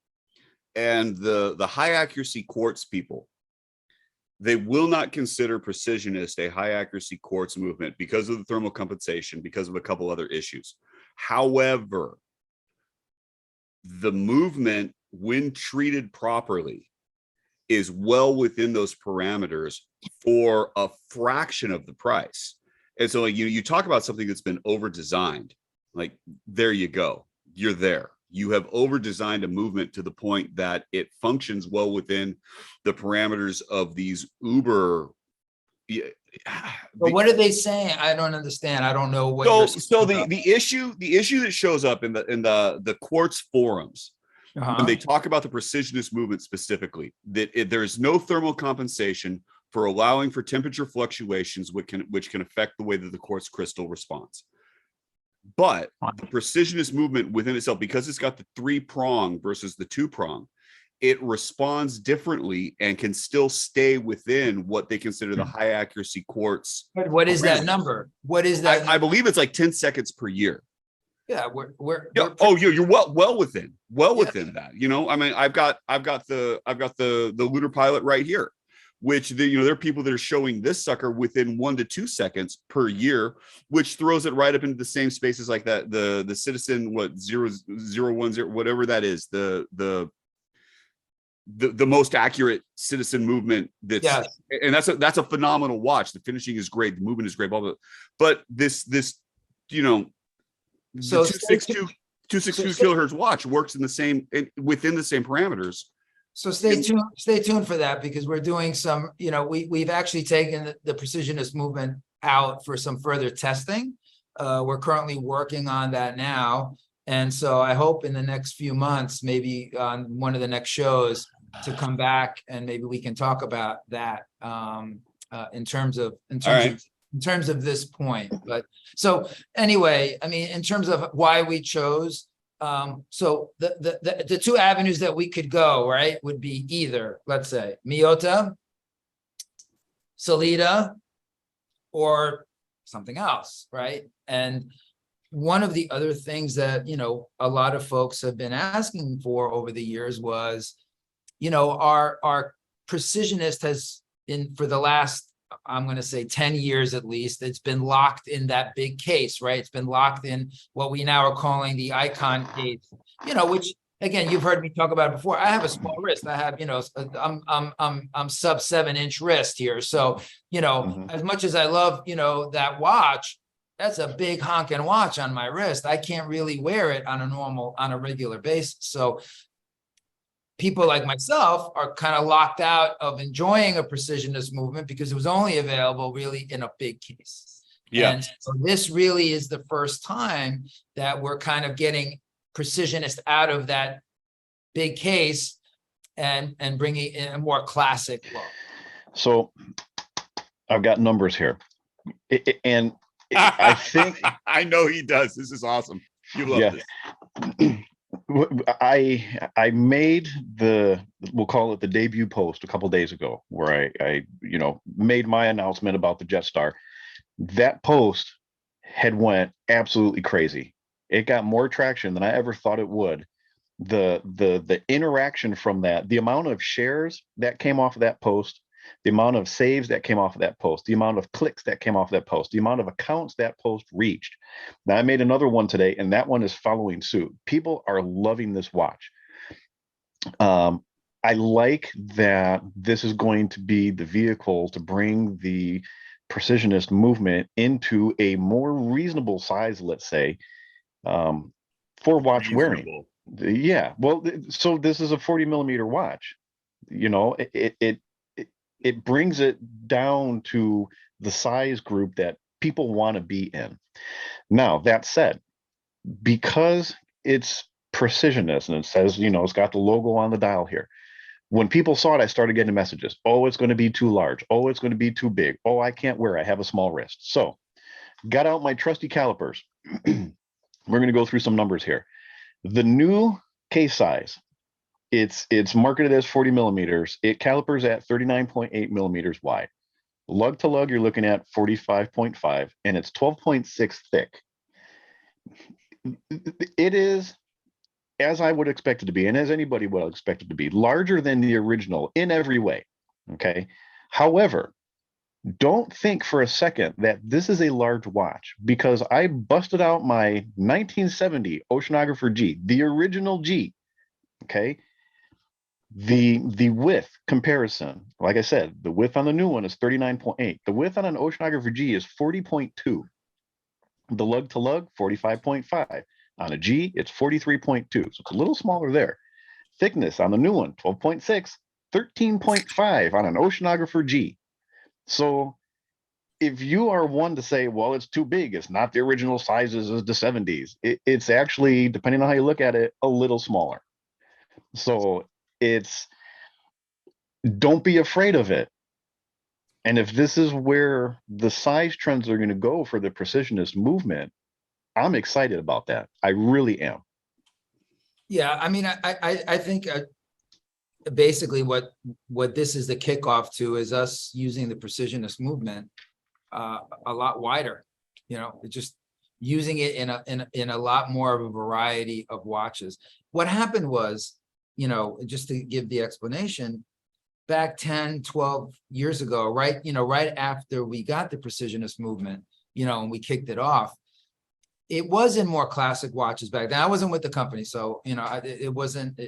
and the high accuracy quartz people, they will not consider Precisionist a high accuracy quartz movement because of the thermal compensation, because of a couple other issues. However, the movement, when treated properly, is well within those parameters for a fraction of the price. And so, you talk about something that's been over designed, like, there you go. You're there. You have over designed a movement to the point that it functions well within the parameters of these uber. But what are they saying? I don't understand. I don't know what. The issue that shows up in the quartz forums, when they talk about the Precisionist movement specifically, that there is no thermal compensation for allowing for temperature fluctuations, which can affect the way that the quartz crystal responds. But the Precisionist movement within itself, because it's got the 3-prong versus the 2-prong, it responds differently and can still stay within what they consider the high accuracy quartz. But what is that number? What is that? I believe it's like 10 seconds per year. Yeah, you're well within that. I've got the Lunar Pilot right here, which there are people that are showing this sucker within 1 to 2 seconds per year, which throws it right up into the same spaces like that. The Citizen 0010, whatever that is, the most accurate Citizen movement. And that's a phenomenal watch. The finishing is great, the movement is great, blah, blah. But this the 262 kilohertz watch works within the same parameters. So stay tuned for that, because we're doing some, we've actually taken the Precisionist movement out for some further testing. We're currently working on that now. And so I hope in the next few months, maybe on one of the next shows, to come back and maybe we can talk about that in terms of this point. But so anyway, in terms of why we chose, so the 2 avenues that we could go, right, would be either, let's say, Miyota, Salida, or something else, right? And one of the other things that, a lot of folks have been asking for over the years was, our Precisionist has been, for the last, I'm going to say 10 years at least, it's been locked in that big case, right? It's been locked in what we now are calling the icon case, which, again, you've heard me talk about it before. I have a small wrist. I have, I'm sub 7-inch wrist here. So, as much as I love, that watch, that's a big honking watch on my wrist. I can't really wear it on a regular basis. So people like myself are kind of locked out of enjoying a Precisionist movement because it was only available really in a big case. Yeah. And so this really is the first time that we're kind of getting precisionist out of that big case and bringing in a more classic look. So I've got numbers here. I think I know he does. This is awesome. You love this. I made we'll call it the debut post a couple days ago, where I made my announcement about the Jetstar. That post had went absolutely crazy. It got more traction than I ever thought it would. The interaction from that, the amount of shares that came off of that post, the amount of saves that came off of that post, the amount of clicks that came off that post, the amount of accounts that post reached. Now, I made another one today, and that one is following suit. People are loving this watch. I like that this is going to be the vehicle to bring the precisionist movement into a more reasonable size, let's say, for watch wearing. Yeah, well, so this is a 40 millimeter watch. It brings it down to the size group that people want to be in. Now, that said, because it's precisionist and it says, it's got the logo on the dial here. When people saw it, I started getting messages. Oh, it's going to be too large. Oh, it's going to be too big. Oh, I can't wear it. I have a small wrist. So got out my trusty calipers. We're going to go through some numbers here. The new case size, it's marketed as 40 millimeters. It calipers at 39.8 millimeters wide. Lug to lug, you're looking at 45.5, and it's 12.6 thick. It is, as I would expect it to be, and as anybody would expect it to be, larger than the original in every way. Okay. However, don't think for a second that this is a large watch, because I busted out my 1970 Oceanographer G, the original G. Okay. The width comparison, like I said, the width on the new one is 39.8. The width on an Oceanographer G is 40.2. The lug to lug, 45.5. On a G, it's 43.2. So it's a little smaller there. Thickness on the new one, 12.6, 13.5 on an Oceanographer G. So if you are one to say, well, it's too big, it's not the original sizes as the 70s, it's actually, depending on how you look at it, a little smaller. So don't be afraid of it. And if this is where the size trends are going to go for the precisionist movement, I'm excited about that. I really am. Yeah, I mean, I think basically what this is the kickoff to is us using the precisionist movement a lot wider. Just using it in a lot more of a variety of watches. What happened was, just to give the explanation, back 10, 12 years ago, right after we got the precisionist movement, and we kicked it off, it was in more classic watches back then. I wasn't with the company, so it wasn't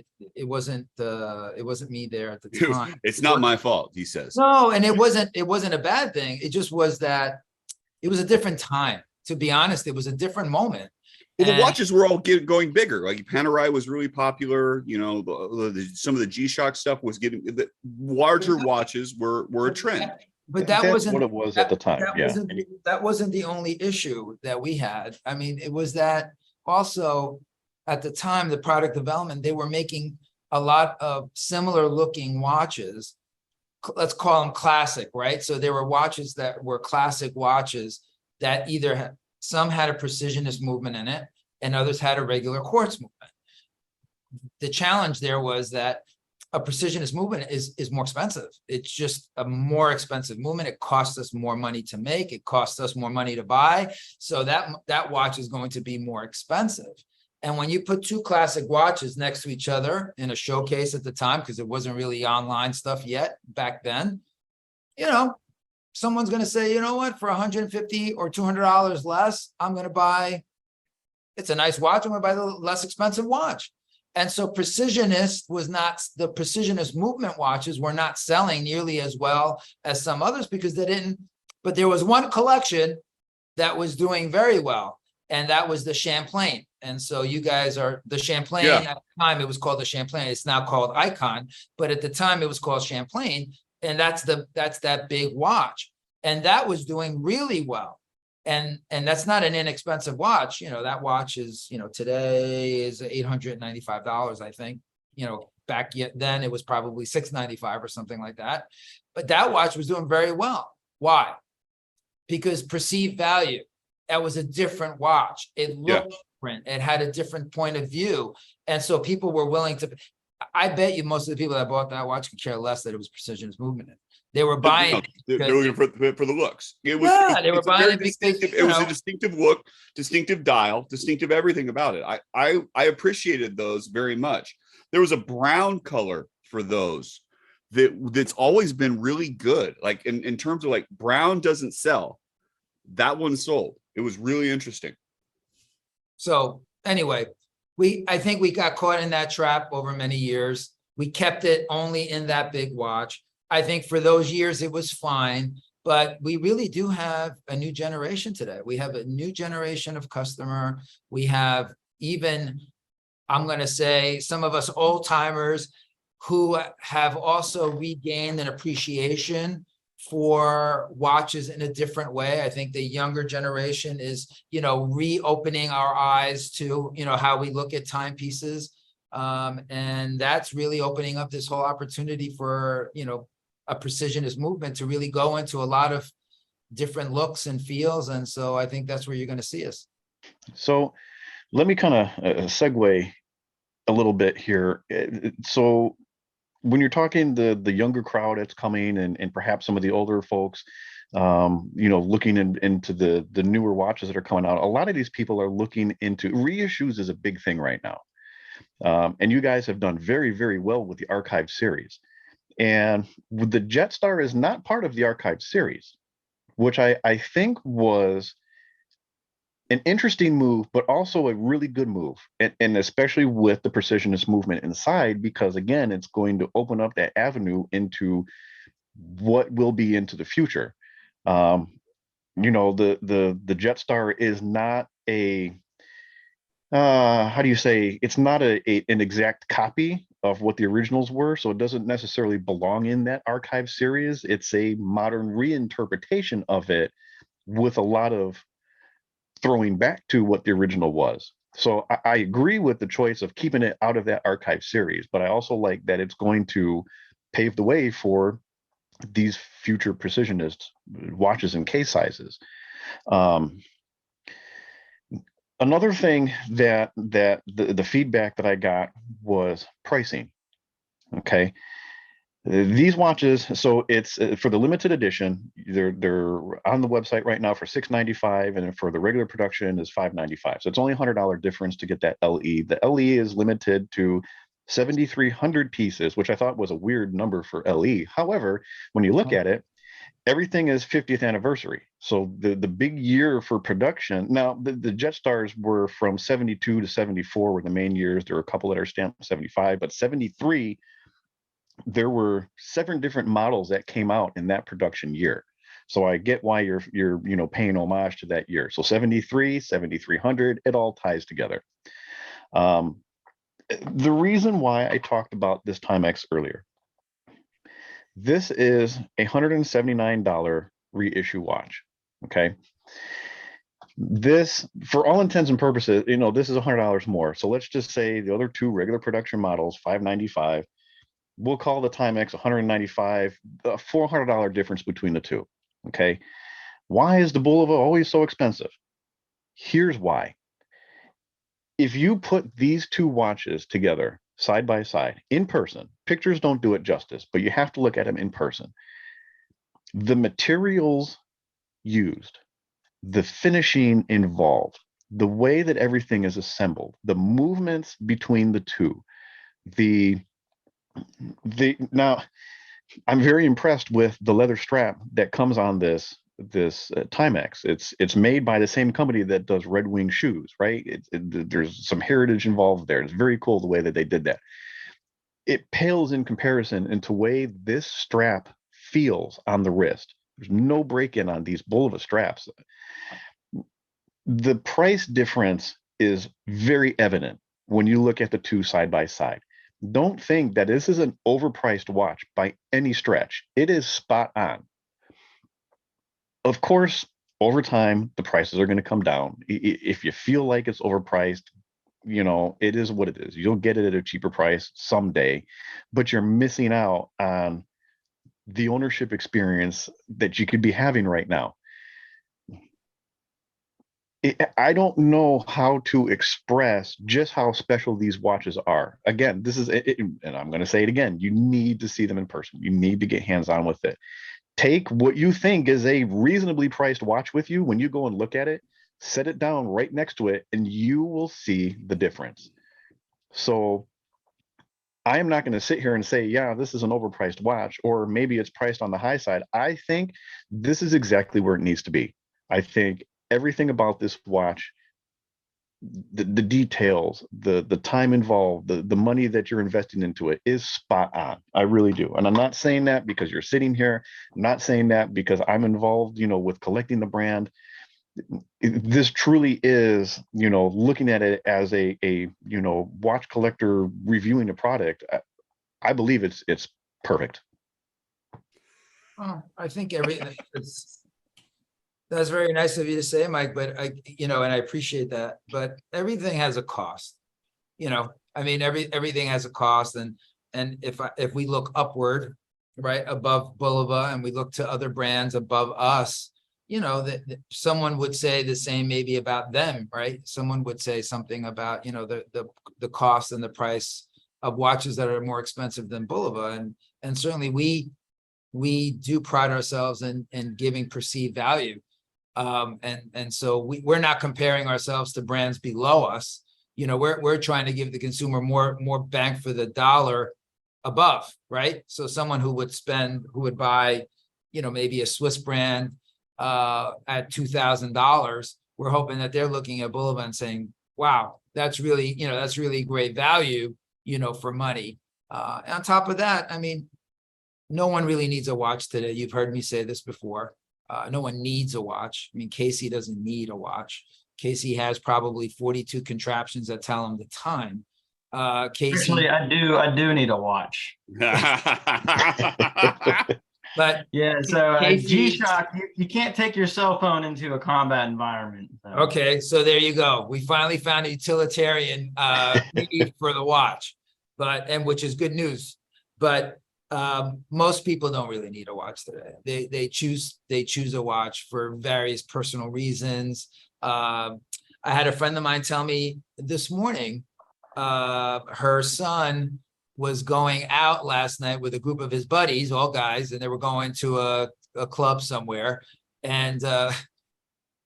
me there at the time. It's not my fault, he says. No, and it wasn't a bad thing. It just was that it was a different time. To be honest, it was a different moment. Well, the watches were all going bigger. Like Panerai was really popular. Some of the G-Shock stuff was getting, the larger watches were a trend. But that wasn't what it was at the time. That wasn't the only issue that we had. I mean, it was that also at the time, the product development, they were making a lot of similar looking watches. Let's call them classic, right? So there were watches that were classic watches that either some had a precisionist movement in it and others had a regular quartz movement. The challenge there was that a precisionist movement is more expensive. It's just a more expensive movement. It costs us more money to make. It costs us more money to buy. So that watch is going to be more expensive. And when you put two classic watches next to each other in a showcase at the time, because it wasn't really online stuff yet back then, someone's going to say, you know what, for $150 or $200 less, I'm going to buy, it's a nice watch, I'm going to buy the less expensive watch. And so the precisionist movement watches were not selling nearly as well as some others because they didn't, but there was one collection that was doing very well, and that was the Champlain. And so you guys are the Champlain. At the time, it was called the Champlain. It's now called Icon, but at the time it was called Champlain. And that's that big watch. And that was doing really well. And that's not an inexpensive watch. That watch is, today is $895, I think. Back then it was probably $695 or something like that. But that watch was doing very well. Why? Because perceived value. That was a different watch. It looked different. It had a different point of view. And so people were willing to, I bet you most of the people that bought that watch could care less that it was precision movement. They were buying They're looking for the looks. They were buying it because it was a distinctive look, distinctive dial, distinctive everything about it. I appreciated those very much. There was a brown color for those that's always been really good. Like in terms of like brown doesn't sell. That one sold. It was really interesting. So anyway, I think we got caught in that trap over many years. We kept it only in that big watch. I think for those years it was fine, but we really do have a new generation today. We have a new generation of customer. We have even, I'm going to say, some of us old timers who have also regained an appreciation for watches in a different way. I think the younger generation is, reopening our eyes to, how we look at timepieces. And that's really opening up this whole opportunity for, a precisionist movement to really go into a lot of different looks and feels. And so I think that's where you're going to see us. So let me kind of segue a little bit here. So when you're talking the younger crowd that's coming and perhaps some of the older folks, looking into the newer watches that are coming out, a lot of these people are looking into reissues is a big thing right now. And you guys have done very, very well with the Archive series. And the Jetstar is not part of the Archive series, which I think was an interesting move, but also a really good move. And especially with the precisionist movement inside, because again, it's going to open up that avenue into what will be into the future. The Jetstar is not a, how do you say, it's not an exact copy of what the originals were, so it doesn't necessarily belong in that Archive series. It's a modern reinterpretation of it with a lot of throwing back to what the original was. So I agree with the choice of keeping it out of that Archive series, but I also like that it's going to pave the way for these future precisionist watches and case sizes. Another thing that the feedback that I got was pricing. Okay, these watches, so it's for the limited edition, they're on the website right now for $695, and for the regular production is $595. So it's only $100 difference to get that LE. The LE is limited to 7,300 pieces, which I thought was a weird number for LE. However, when you look at it, everything is 50th anniversary. So the big year for production. Now the Jetstars were from 72 to 74 were the main years. There were a couple that are stamped 75, but 73, there were 7 different models that came out in that production year. So I get why you're paying homage to that year. So 73, 7,300, it all ties together. The reason why I talked about this Timex earlier, this is a $179 reissue watch. Okay. This, for all intents and purposes, this is $100 more. So let's just say the other 2 regular production models, $595. We'll call the Timex $195, a $400 difference between the 2. Okay. Why is the Bulova always so expensive? Here's why. If you put these 2 watches together side by side in person, pictures don't do it justice, but you have to look at them in person. The materials used, the finishing involved, the way that everything is assembled, the movements between the 2, now I'm very impressed with the leather strap that comes on this Timex. It's made by the same company that does Red Wing shoes, right? There's some heritage involved there. It's very cool the way that they did that. It pales in comparison into the way this strap feels on the wrist. There's no break-in on these Bulova straps. The price difference is very evident when you look at the 2 side by side. Don't think that this is an overpriced watch by any stretch. It is spot on. Of course, over time, the prices are going to come down. If you feel like it's overpriced, it is what it is. You'll get it at a cheaper price someday, but you're missing out on the ownership experience that you could be having right now. I don't know how to express just how special these watches are. Again, this is it, and I'm going to say it again. You need to see them in person. You need to get hands-on with it. Take what you think is a reasonably priced watch with you when you go and look at it, set it down right next to it, and you will see the difference. So I am not going to sit here and say, yeah, this is an overpriced watch, or maybe it's priced on the high side. I think this is exactly where it needs to be. I think everything about this watch, the details, the time involved, the money that you're investing into it is spot on. I really do. And I'm not saying that because you're sitting here. I'm not saying that because I'm involved, with collecting the brand. This truly is, looking at it as a watch collector reviewing a product. I believe it's perfect. Oh, I think that's very nice of you to say, Mike, but and I appreciate that, but everything has a cost. I mean, everything has a cost, and if we look upward, right, above Bulova, and we look to other brands above us, that someone would say the same maybe about them, right? Someone would say something about, the cost and the price of watches that are more expensive than Bulova, and certainly we do pride ourselves in giving perceived value. And so we're not comparing ourselves to brands below us. We're trying to give the consumer more bang for the dollar above, right? So someone who would buy, maybe a Swiss brand at $2,000, we're hoping that they're looking at Bulova and saying, wow, that's really great value, for money. On top of that, I mean, no one really needs a watch today. You've heard me say this before. No one needs a watch. I mean, Casey doesn't need a watch. Casey has probably 42 contraptions that tell him the time. Casey, Actually, I do need a watch. but Yeah, so Casey, G-Shock, you can't take your cell phone into a combat environment. So. okay, so there you go. We finally found a utilitarian need for the watch, which is good news. But most people don't really need a watch today. They choose a watch for various personal reasons. I had a friend of mine tell me this morning, her son was going out last night with a group of his buddies, all guys, and they were going to a club somewhere, and they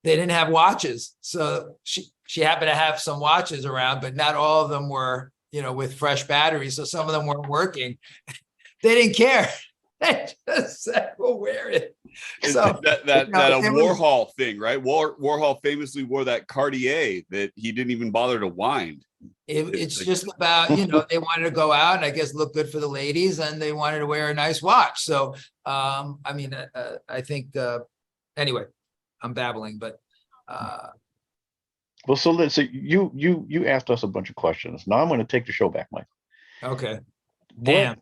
didn't have watches. So she happened to have some watches around, but not all of them were, with fresh batteries. So some of them weren't working. They didn't care. They just said, we'll wear it. So that a Warhol thing, right? Warhol famously wore that Cartier that he didn't even bother to wind. It's just about, they wanted to go out and I guess look good for the ladies, and they wanted to wear a nice watch. So, I mean, I think, anyway, I'm babbling, but. Well, so you asked us a bunch of questions. Now I'm going to take the show back, Mike. Okay. Damn.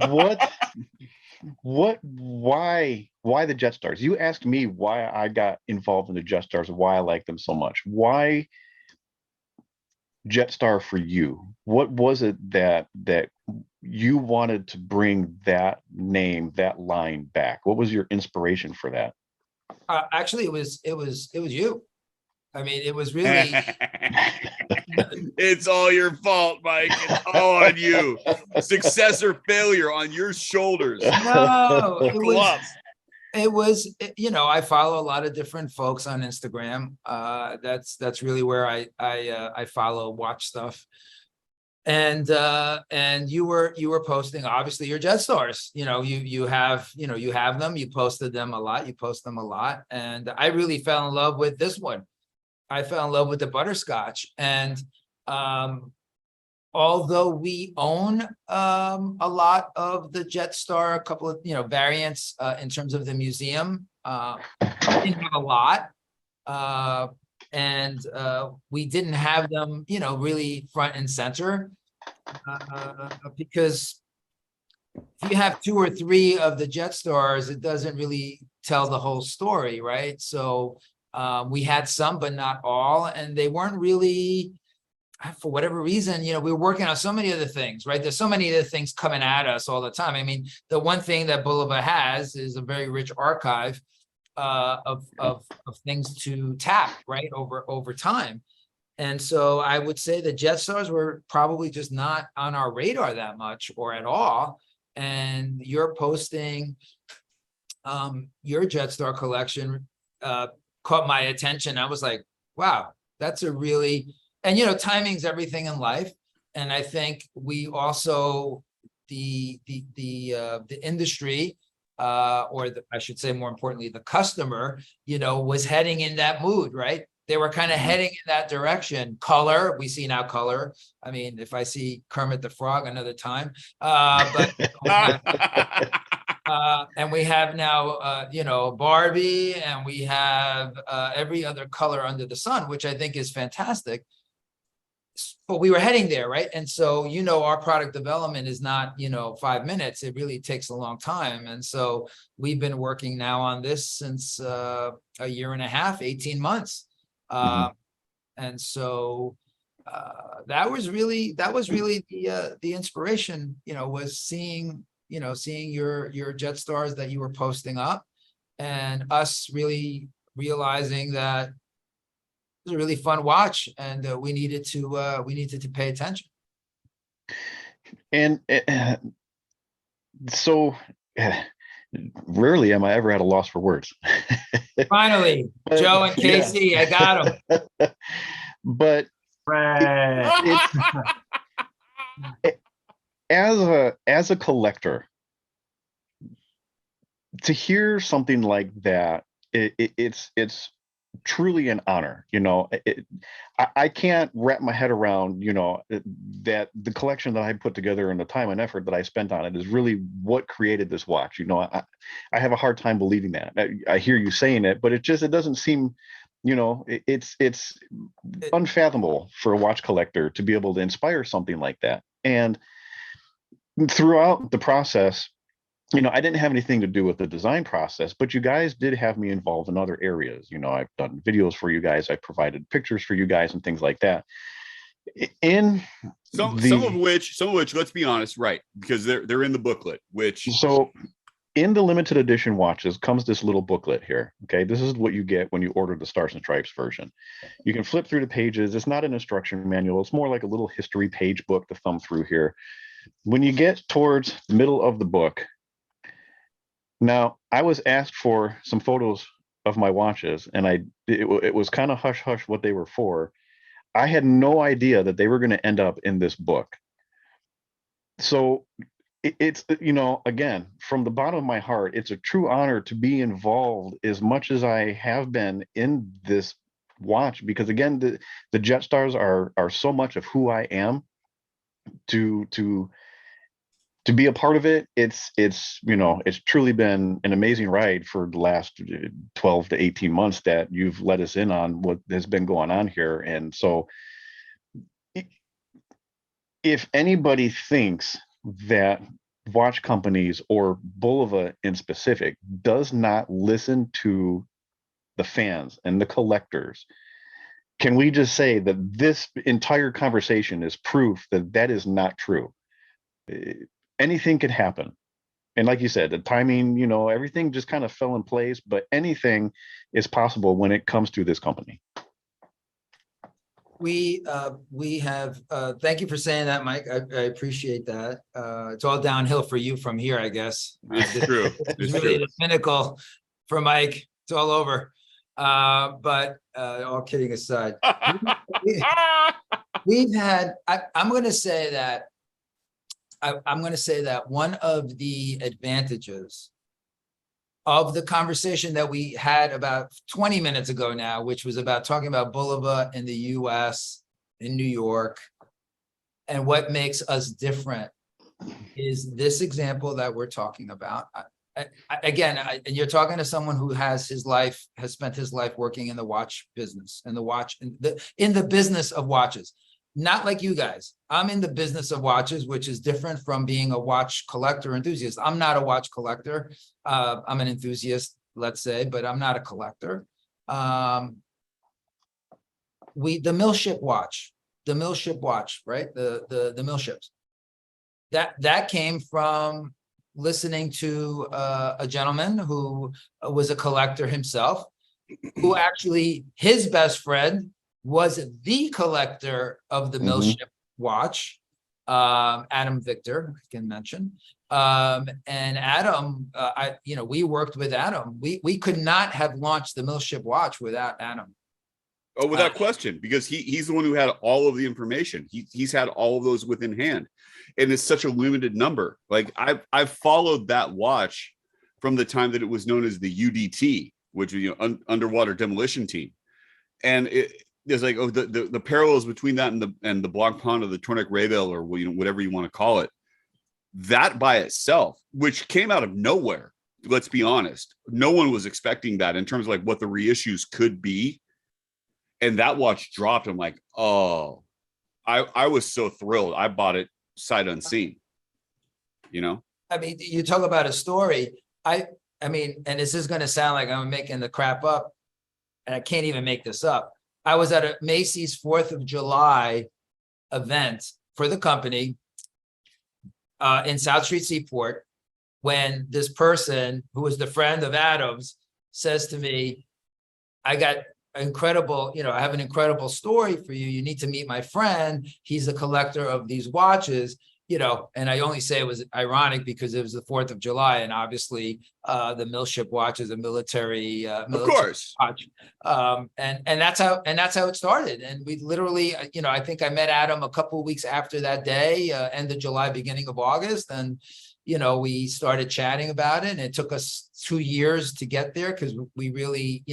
Why the Jetstars? You asked me why I got involved in the Jetstars, why I like them so much. Why Jetstar for you? What was it that you wanted to bring that name, that line back? What was your inspiration for that? Actually, it was you. I mean, it was really. It's all your fault, Mike. It's all on you. Success or failure on your shoulders. No, it was, I follow a lot of different folks on Instagram. That's really where I follow watch stuff. And you were posting, obviously, your Jetstars. You have them. You posted them a lot. You post them a lot, and I really fell in love with this one. I fell in love with the butterscotch, and although we own a lot of the Jetstar, a couple of variants in terms of the museum, we didn't have a lot, and we didn't have them really front and center, because if you have 2 or 3 of the Jetsstars, it doesn't really tell the whole story, right? So we had some, but not all, and they weren't really, for whatever reason, you know, we were working on so many other things, right? There's so many other things coming at us all the time. I mean, the one thing that Bulova has is a very rich archive of things to tap, right, over time. And so I would say the Jetsstars were probably just not on our radar that much or at all. And you're posting your Jetstar collection caught my attention. I was like, wow, that's a really, and you know, timing's everything in life. And I think we also, the industry, I should say more importantly, the customer, you know, was heading in that mood, right? They were kind of heading in that direction. Color, we see now color. I mean, if I see Kermit the Frog another time, but and we have now, you know, Barbie, and we have every other color under the sun, which I think is fantastic. But we were heading there, right? And so, you know, our product development is not, you know, 5 minutes. It really takes a long time. And so we've been working now on this since a year and a half, 18 months. And so that was really the inspiration, you know, was seeing your Jetsstars that you were posting up, and us really realizing that it was a really fun watch, and we needed to pay attention. And so rarely am I ever at a loss for words. Finally, Joe and Casey, yeah. I got them. But as a collector, to hear something like that, it's truly an honor. You know, I can't wrap my head around, you know, that the collection that I put together and the time and effort that I spent on it is really what created this watch. You know, I have a hard time believing that. I hear you saying it, but it doesn't seem, you know, it's unfathomable for a watch collector to be able to inspire something like that. And throughout the process, you know, I didn't have anything to do with the design process, but you guys did have me involved in other areas. You know, I've done videos for you guys, I've provided pictures for you guys and things like that. In some of which, let's be honest, right? Because they're in the booklet, which so in the limited edition watches comes this little booklet here. Okay, this is what you get when you order the Stars and Stripes version. You can flip through the pages. It's not an instruction manual. It's more like a little history page book to thumb through here. When you get towards the middle of the book, now I was asked for some photos of my watches, and it was kind of hush hush what they were for. I had no idea that they were going to end up in this book. So it's, you know, again, from the bottom of my heart, it's a true honor to be involved as much as I have been in this watch, because again, the Jetsstars are so much of who I am. To be a part of it, it's you know, it's truly been an amazing ride for the last 12 to 18 months that you've let us in on what has been going on here. And so if anybody thinks that watch companies or Bulova in specific does not listen to the fans and the collectors, can we just say that this entire conversation is proof that that is not true? Anything could happen. And like you said, the timing, you know, everything just kind of fell in place, but anything is possible when it comes to this company. We have, thank you for saying that, Mike. I appreciate that. It's all downhill for you from here, I guess. It's true. It's really the pinnacle for Mike. It's all over. But all kidding aside, we've had, I'm going to say that one of the advantages of the conversation that we had about 20 minutes ago now, which was about talking about Bulova in the US, in New York, and what makes us different is this example that we're talking about. And you're talking to someone who has spent his life working in the watch business, in the business of watches. not like you guys. I'm in the business of watches, which is different from being a watch collector enthusiast. I'm not a watch collector. I'm an enthusiast, let's say, but I'm not a collector. The Millship watch, right? The Millships. That came from listening to a gentleman who was a collector himself, who actually, his best friend was the collector of the Millship watch, Adam Victor, I can mention. And Adam, we worked with Adam. We could not have launched the Millship watch without Adam. Oh, without question, because he's the one who had all of the information. He's had all of those within hand, and it's such a limited number. Like I've followed that watch from the time that it was known as the UDT, which is underwater demolition team, and there's like the parallels between that and the Blanc Pond of the Tornec Ravel, or whatever you want to call it. That by itself, which came out of nowhere. Let's be honest, no one was expecting that in terms of like what the reissues could be. And that watch dropped. I'm like, oh, I was so thrilled. I bought it sight unseen. I mean, you talk about a story. I mean, and this is going to sound like I'm making the crap up, and I can't even make this up. I was at a Macy's 4th of July event for the company in South Street Seaport, when this person who was the friend of Adams says to me, I got incredible, I have an incredible story for you. You need to meet my friend. He's a collector of these watches, and I only say it was ironic because it was the 4th of July, and obviously the Millship watch is a military of course watch. And that's how it started. And we literally, I think I met Adam a couple of weeks after that day, end of July, beginning of August, and we started chatting about it, and it took us 2 years to get there because we really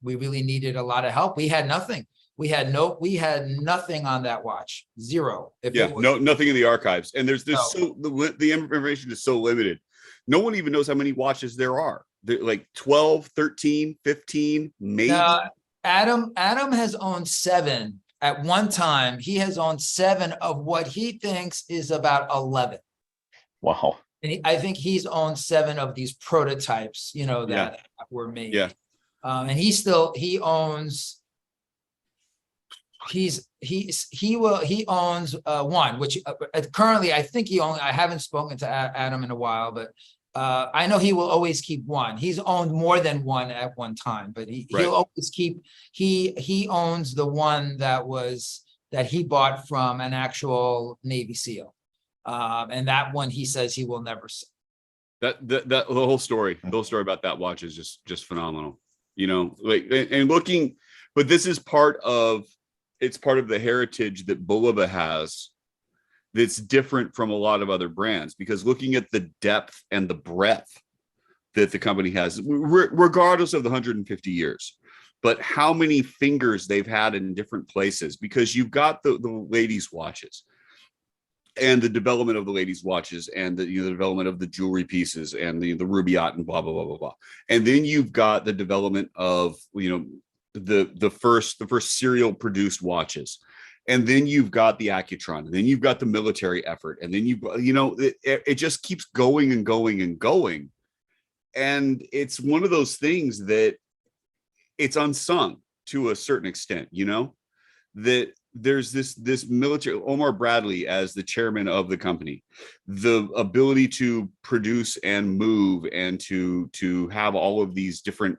needed a lot of help. We had nothing. We had nothing on that watch. Zero. Nothing in the archives. And there's the information is so limited. No one even knows how many watches there are. They're like 12, 13, 15, maybe. Adam has owned 7 at one time. He has owned 7 of what he thinks is about 11. Wow. And I think he's owned 7 of these prototypes, that were made. Yeah. And he owns. He owns 1, which currently I think I haven't spoken to Adam in a while, but I know he will always keep 1. He's owned more than 1 at one time, but he'll always keep. He owns the one that he bought from an actual Navy SEAL. And that one he says he will never sell. The whole story about that watch is just phenomenal, and looking, but this is part of the heritage that Bulova has that's different from a lot of other brands, because looking at the depth and the breadth that the company has, regardless of the 150 years, but how many fingers they've had in different places, because you've got the ladies' watches and the development of the ladies' watches and the development of the jewelry pieces and the Rubaiyat and blah, blah, blah, blah, blah. And then you've got the development of, the first serial produced watches. And then you've got the Accutron, and then you've got the military effort. And then it just keeps going and going and going. And it's one of those things that it's unsung to a certain extent, that there's this military, Omar Bradley as the chairman of the company, the ability to produce and move and to have all of these different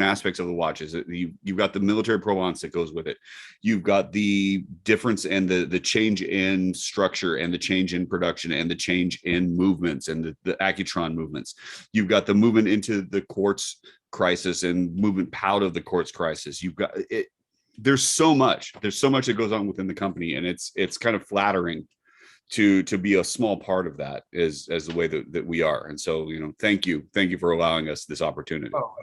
aspects of the watches. You've got the military Provence that goes with it. You've got the difference and the change in structure and the change in production and the change in movements and the Accutron movements. You've got the movement into the quartz crisis and movement out of the quartz crisis. You've got it. There's so much that goes on within the company, and it's kind of flattering to be a small part of that as the way that we are. And so, thank you for allowing us this opportunity. Oh,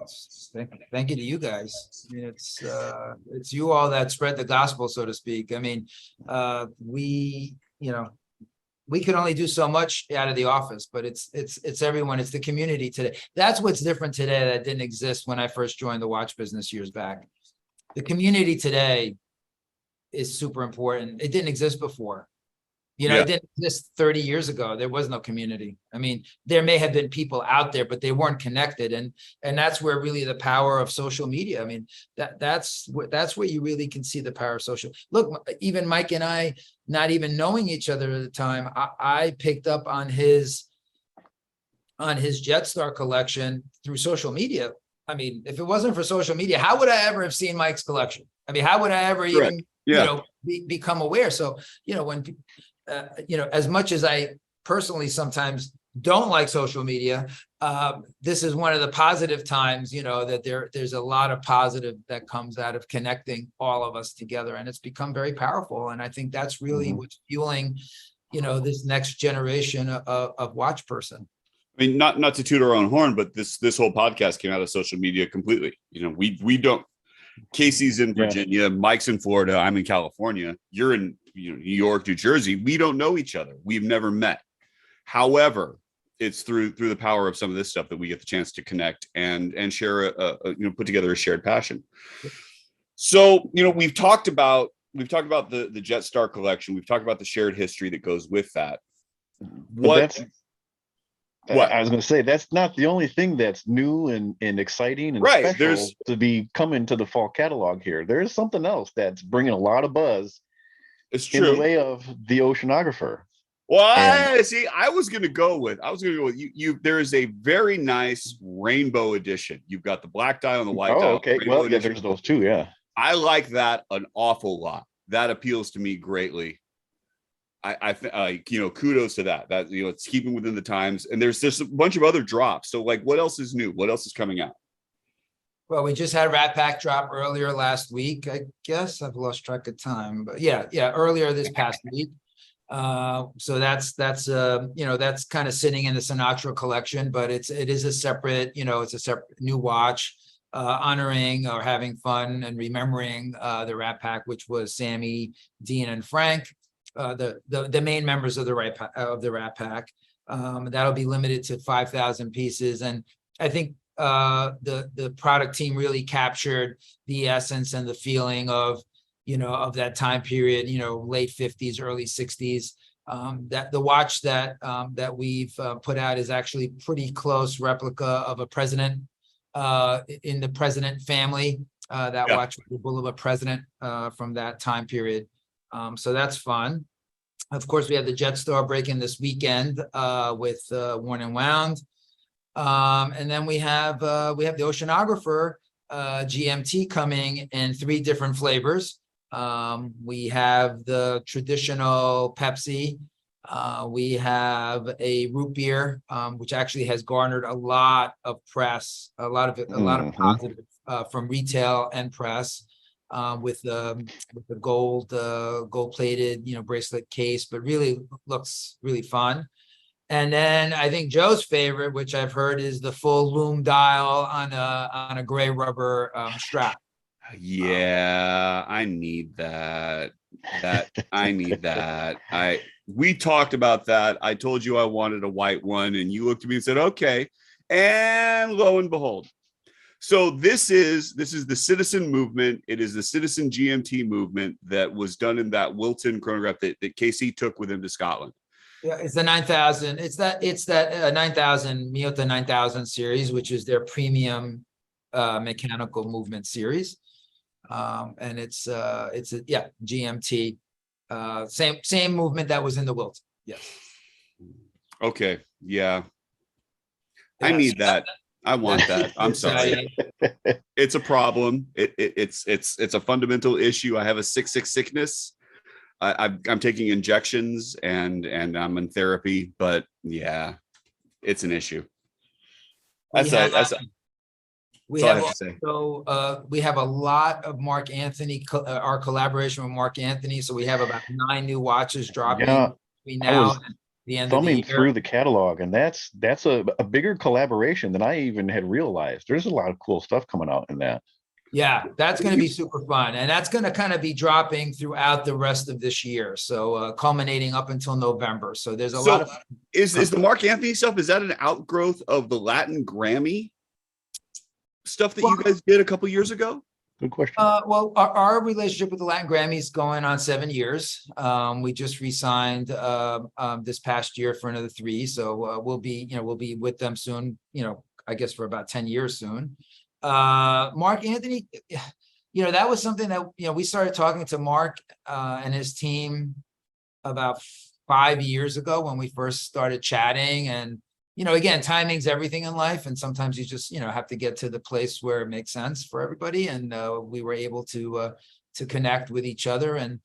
thank you to you guys. I mean, it's you all that spread the gospel, so to speak. I mean, we can only do so much out of the office, but it's everyone. It's the community today. That's what's different today that didn't exist when I first joined the watch business years back. The community today is super important. It didn't exist before. You know, Yeah. it didn't exist 30 years ago. There was no community. I mean, there may have been people out there, but they weren't connected. And that's where really the power of social media. I mean, that's where you really can see the power of social. Look, even Mike and I, not even knowing each other at the time, I picked up on his Jetstar collection through social media. I mean, if it wasn't for social media, how would I ever have seen Mike's collection? I mean, how would I ever Correct. even, Yeah. become aware? So, when as much as I personally sometimes don't like social media, this is one of the positive times, that there's a lot of positive that comes out of connecting all of us together, and it's become very powerful. And I think that's really what's fueling, this next generation of watch person. I mean, not to toot our own horn, but this whole podcast came out of social media completely. We don't. Casey's in Virginia, Mike's in Florida, I'm in California. You're in New York, New Jersey. We don't know each other. We've never met. However, it's through the power of some of this stuff that we get the chance to connect and share put together a shared passion. So, we've talked about the Jetstar collection. We've talked about the shared history that goes with that. I was going to say, that's not the only thing that's new and exciting and right. special to be coming to the fall catalog here. There's something else that's bringing a lot of buzz. It's true. In the way of the Oceanographer. Well, I was going to go with you. There is a very nice rainbow edition. You've got the black die on the white die. Okay. Well, yeah, there's those too. Yeah. I like that an awful lot. That appeals to me greatly. I think, kudos to that. That, it's keeping within the times. And there's just a bunch of other drops. So, what else is new? What else is coming out? Well, we just had a Rat Pack drop earlier last week. I guess I've lost track of time, but yeah, earlier this past week. So that's kind of sitting in the Sinatra collection, but it is a separate, it's a separate new watch, honoring or having fun and remembering the Rat Pack, which was Sammy, Dean, and Frank. The main members of the Rat Pack. That'll be limited to 5,000 pieces, and I think the product team really captured the essence and the feeling of of that time period. Late 50s, early 60s. That the watch that we've put out is actually pretty close replica of a president in the president family. Watch was the Boulevard President from that time period. So that's fun. Of course, we have the Jetstar break-in this weekend with Worn and Wound. And then we have the Oceanographer GMT coming in 3 different flavors. We have the traditional Pepsi. We have a root beer, which actually has garnered a lot of press, a lot of positive from retail and press. With the gold-plated, bracelet case, but really looks really fun. And then I think Joe's favorite, which I've heard, is the full loom dial on a gray rubber strap. Yeah, I need that. I need that. We talked about that. I told you I wanted a white one, and you looked at me and said, "Okay." And lo and behold. So this is the citizen movement. It is the citizen GMT movement that was done in that Wilton chronograph that KC took with him to Scotland. Yeah, it's the 9000. It's that 9000 Miyota 9000 series, which is their premium mechanical movement series. And it's GMT. Same movement that was in the Wilton. Yes. Okay. Yeah. I need that. I want that. I'm sorry. It's a problem. It's a fundamental issue. I have a 6/6 sickness. I'm taking injections and I'm in therapy, but yeah, it's an issue. We have a lot of Mark Anthony, our collaboration with Mark Anthony. So we have about 9 new watches dropping between now and the end of the year. Through the catalog, and that's a bigger collaboration than I even had realized. There's a lot of cool stuff coming out in that. Yeah, that's going to be super fun, and that's going to kind of be dropping throughout the rest of this year. So culminating up until November. So there's a lot of. Is the Mark Anthony stuff? Is that an outgrowth of the Latin Grammy stuff that you guys did a couple years ago? Good question. Well, our relationship with the Latin Grammys going on 7 years. We just re-signed this past year for another 3. So we'll be with them soon, I guess for about 10 years soon. Mark Anthony, that was something that, we started talking to Mark and his team about 5 years ago when we first started chatting. And, again, timing's everything in life. And sometimes you just, have to get to the place where it makes sense for everybody. And we were able to connect with each other. And,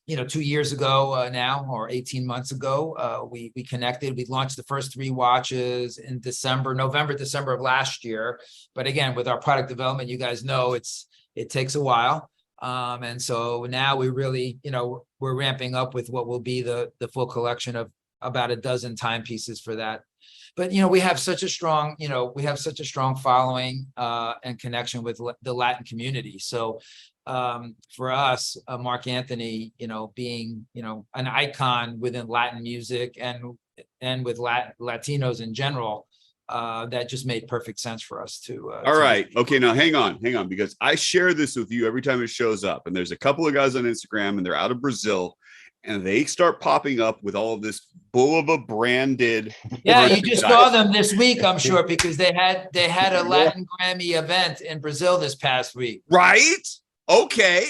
2 years ago now, or 18 months ago, we connected. We launched the first 3 watches in November, December of last year. But again, with our product development, you guys know it takes a while. And so now we really, we're ramping up with what will be the full collection of about a dozen timepieces for that. But, we have such a strong, following and connection with the Latin community. So for us, Mark Anthony, being, an icon within Latin music and with Latinos in general, that just made perfect sense for us to. All right. Okay. Now hang on, because I share this with you every time it shows up. And there's a couple of guys on Instagram and they're out of Brazil and they start popping up with all of this Bulova branded. Yeah, you just saw them this week, I'm sure, because they had a Latin Grammy event in Brazil this past week. Right? Okay.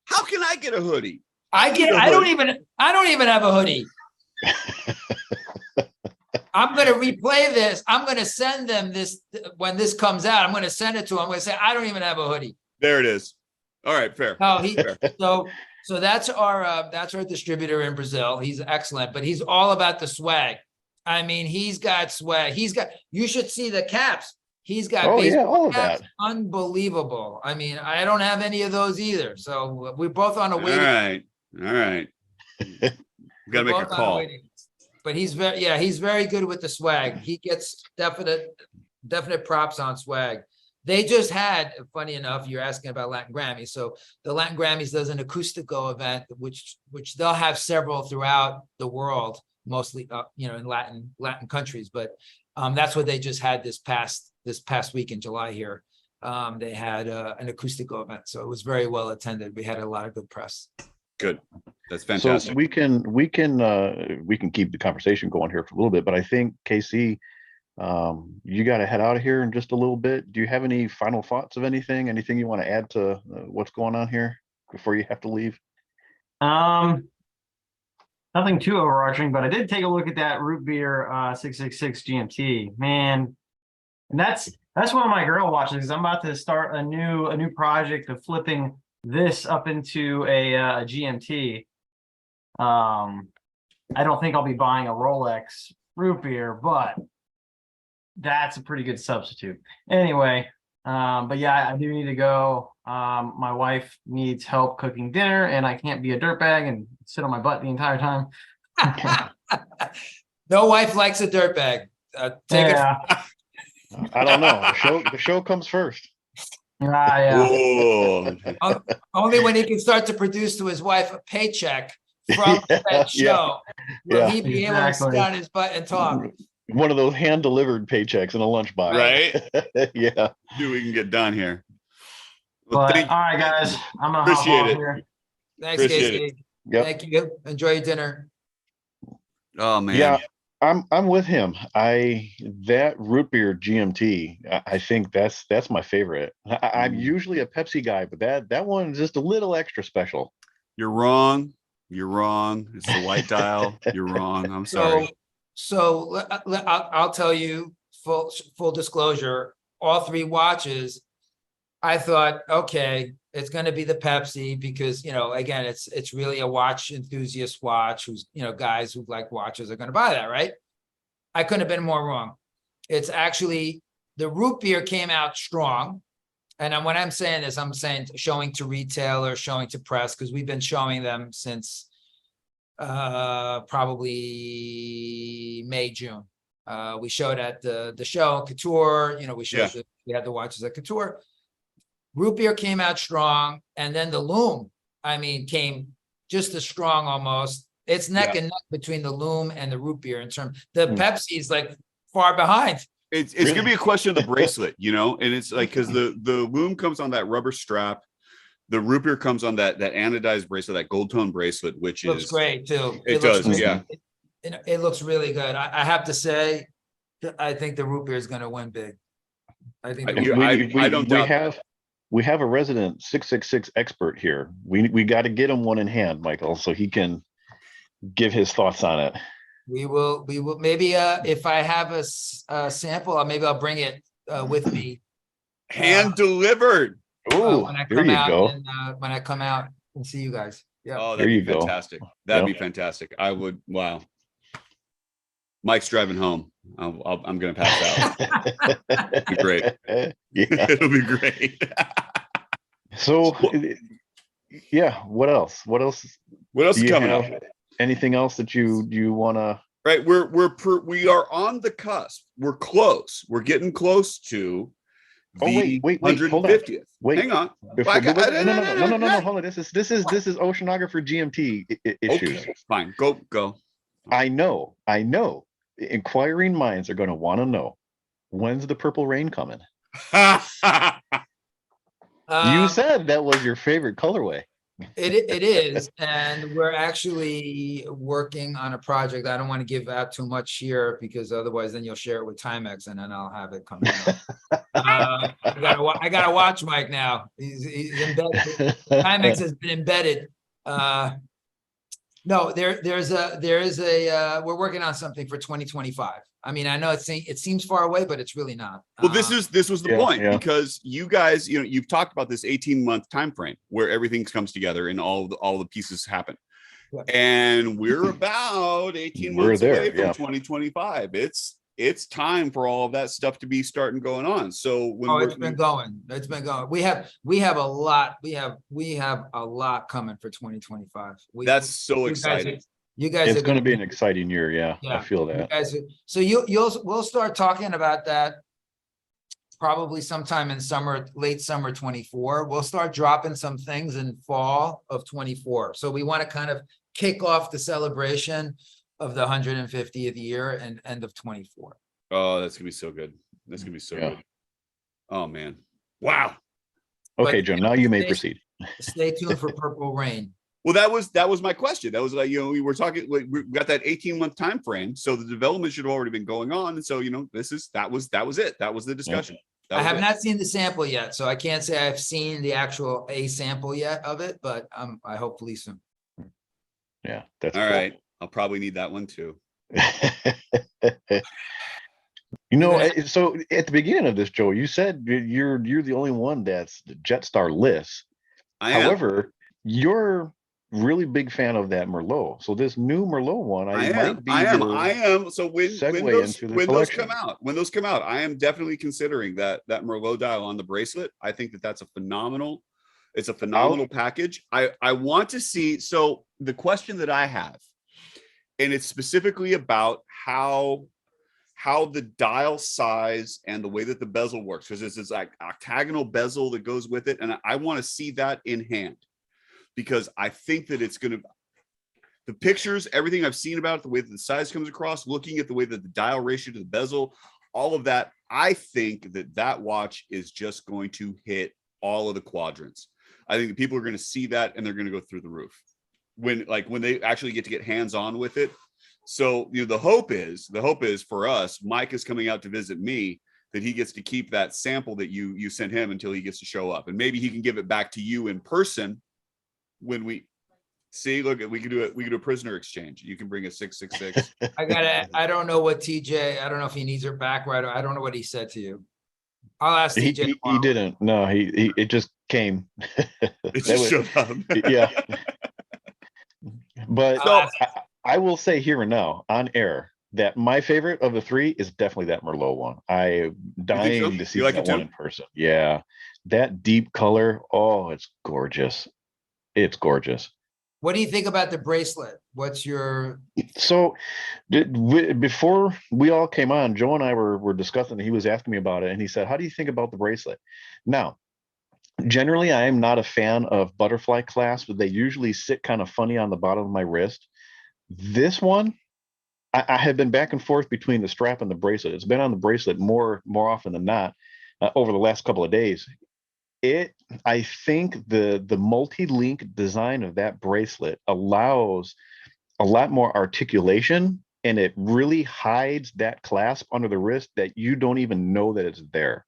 How can I get a hoodie? I don't even have a hoodie. I'm going to replay this. I'm going to send them this when this comes out. I'm going to send it to them. I'm going to say, I don't even have a hoodie. There it is. All right, fair. So that's our distributor in Brazil. He's excellent, but he's all about the swag. I mean, he's got swag. You should see the caps. He's got all of caps. that. Unbelievable. I mean, I don't have any of those either. So we're both on a waiting. All right. Got to make a call. But he's very good with the swag. He gets definite props on swag. They just had, funny enough, you're asking about Latin Grammys. So the Latin Grammys does an Acústico event, which they'll have several throughout the world, mostly, in Latin countries. But that's what they just had this past week in July here. They had an Acústico event, so it was very well attended. We had a lot of good press. Good. That's fantastic. So we can keep the conversation going here for a little bit, but I think KC, you got to head out of here in just a little bit. Do you have any final thoughts of anything you want to add to what's going on here before you have to leave? Nothing too overarching, but I did take a look at that root beer 666 GMT, man. And that's one of my girl watches, because I'm about to start a new project of flipping this up into a GMT. I don't think I'll be buying a Rolex root beer, but that's a pretty good substitute. Anyway, but yeah, I do need to go. My wife needs help cooking dinner, and I can't be a dirtbag and sit on my butt the entire time. No wife likes a dirtbag. Yeah. I don't know. The show comes first. Yeah. Only when he can start to produce to his wife a paycheck from that show will he be able to sit on his butt and talk. One of those hand-delivered paychecks in a lunchbox. Right? Yeah. See what we can get done here. Well, But, all right, guys. I'm gonna Appreciate hop off it. here. Thanks, Appreciate Casey. Yep. Thank you. Enjoy your dinner. Oh man. Yeah, I'm with him. That root beer GMT, I think that's my favorite. I'm usually a Pepsi guy, but that one is just a little extra special. You're wrong. It's the white dial. You're wrong. I'm sorry. So I'll tell you full disclosure, all 3 watches, I thought, okay, it's going to be the Pepsi because, again, it's really a watch enthusiast watch who's, guys who like watches are going to buy that, right? I couldn't have been more wrong. It's actually, the root beer came out strong. And when I'm saying this, I'm saying showing to retail or showing to press, because we've been showing them since probably May, June. We showed at the show Couture, we had the watches at Couture. Root beer came out strong, and then the Loom, came just as strong almost. It's neck and neck between the Loom and the root beer in terms. The Pepsi is like far behind. It's Really? gonna be a question of the bracelet, you know, and it's like because the loom comes on that rubber strap, the root beer comes on that anodized bracelet, that gold tone bracelet, which Looks is great too. it looks does, great. yeah. It looks really good. I have to say, I think the root beer is going to win big. I think the root beer- I don't doubt that. We have a resident 666 expert here. We got to get him one in hand, Michael, so he can give his thoughts on it. we will maybe if I have a sample, maybe I'll bring it with me Hand delivered. Oh, when I there come you out go. and when I come out and see you guys. Yeah. Oh, There that'd you be go. fantastic. That'd Yep. be fantastic. I would. Wow. Mike's driving home. I'm gonna pass out. It'll be great. Yeah. It'll be great. So, yeah. What else? What else? What else Do is you coming have up? anything else that you want to? Right, we are on the cusp. We're close. We're getting close to Oh, the wait, hold on. 150th. Wait. Hang on. Before, Like, no, hold on. This is oceanographer GMT issues. Okay, fine. Go. I know. Inquiring minds are going to want to know, when's the purple rain coming? You said that was your favorite colorway. It is, and we're actually working on a project. I don't want to give out too much here because otherwise then you'll share it with Timex and then I'll have it coming out. I gotta watch Mike now. He's embedded. Timex has been embedded. No, there is a we're working on something for 2025. I mean, I know it seems far away, but it's really not. Well, this was the Yeah, point, yeah. because you guys, you've talked about this 18-month time frame where everything comes together and all the pieces happen. Yeah. And we're about 18 We're months there, away from yeah. 2025. It's time for all of that stuff to be starting going on. So when it's been going. It's been going. We have a lot. We have a lot coming for 2025. That's so exciting. You guys It's are going to be an exciting year. Yeah, I feel You that. guys so we'll start talking about that probably sometime in late summer 24. We'll start dropping some things in fall of 24. So we want to kind of kick off the celebration of the 150th year and end of 24. Oh, that's gonna be so good. That's gonna be so Yeah. good. Oh man. Wow. Okay, But, Joe, now you may proceed. Stay tuned for Purple Rain. Well, that was my question. That was like, we were talking, we got that 18-month time frame. So the development should have already been going on. And so, that was it. That was the discussion. I have not seen the sample yet, so I can't say I've seen the actual sample yet of it, but I hopefully soon. Yeah, that's all cool. right. I'll probably need that one too. So at the beginning of this, Joe, you said you're the only one that's the Jetstar list. However, you're really big fan of that Merlot. So this new Merlot one, I am. So when those come out, I am definitely considering that Merlot dial on the bracelet. I think that's a phenomenal package. I want to see. So the question that I have, and it's specifically about how the dial size and the way that the bezel works, because there's this like octagonal bezel that goes with it, and I want to see that in hand, because I think that it's going to, the pictures, everything I've seen about it, the way that the size comes across, looking at the way that the dial ratio to the bezel, all of that, I think that watch is just going to hit all of the quadrants. I think that people are going to see that and they're going to go through the roof when they actually get hands on with it. So the hope is for us, Mike is coming out to visit me, that he gets to keep that sample that you sent him until he gets to show up, and maybe he can give it back to you in person when we see. Look, we can do it. We can do a prisoner exchange. You can bring a 666. I don't know what TJ. I don't know if he needs her back right. I don't know what he said to you. I'll ask TJ. He didn't. No, he it just came. It just showed up. Yeah. But I will say here and now on air that my favorite of the three is definitely that Merlot one. I'm dying to see that one in person. Yeah. That deep color. Oh, it's gorgeous. It's gorgeous. What do you think about the bracelet? What's your... So before we all came on, Joe and I were discussing, he was asking me about it, and he said, how do you think about the bracelet? Now, generally, I am not a fan of butterfly clasps, but they usually sit kind of funny on the bottom of my wrist. This one, I have been back and forth between the strap and the bracelet. It's been on the bracelet more often than not over the last couple of days. I think the multi-link design of that bracelet allows a lot more articulation, and it really hides that clasp under the wrist that you don't even know that it's there.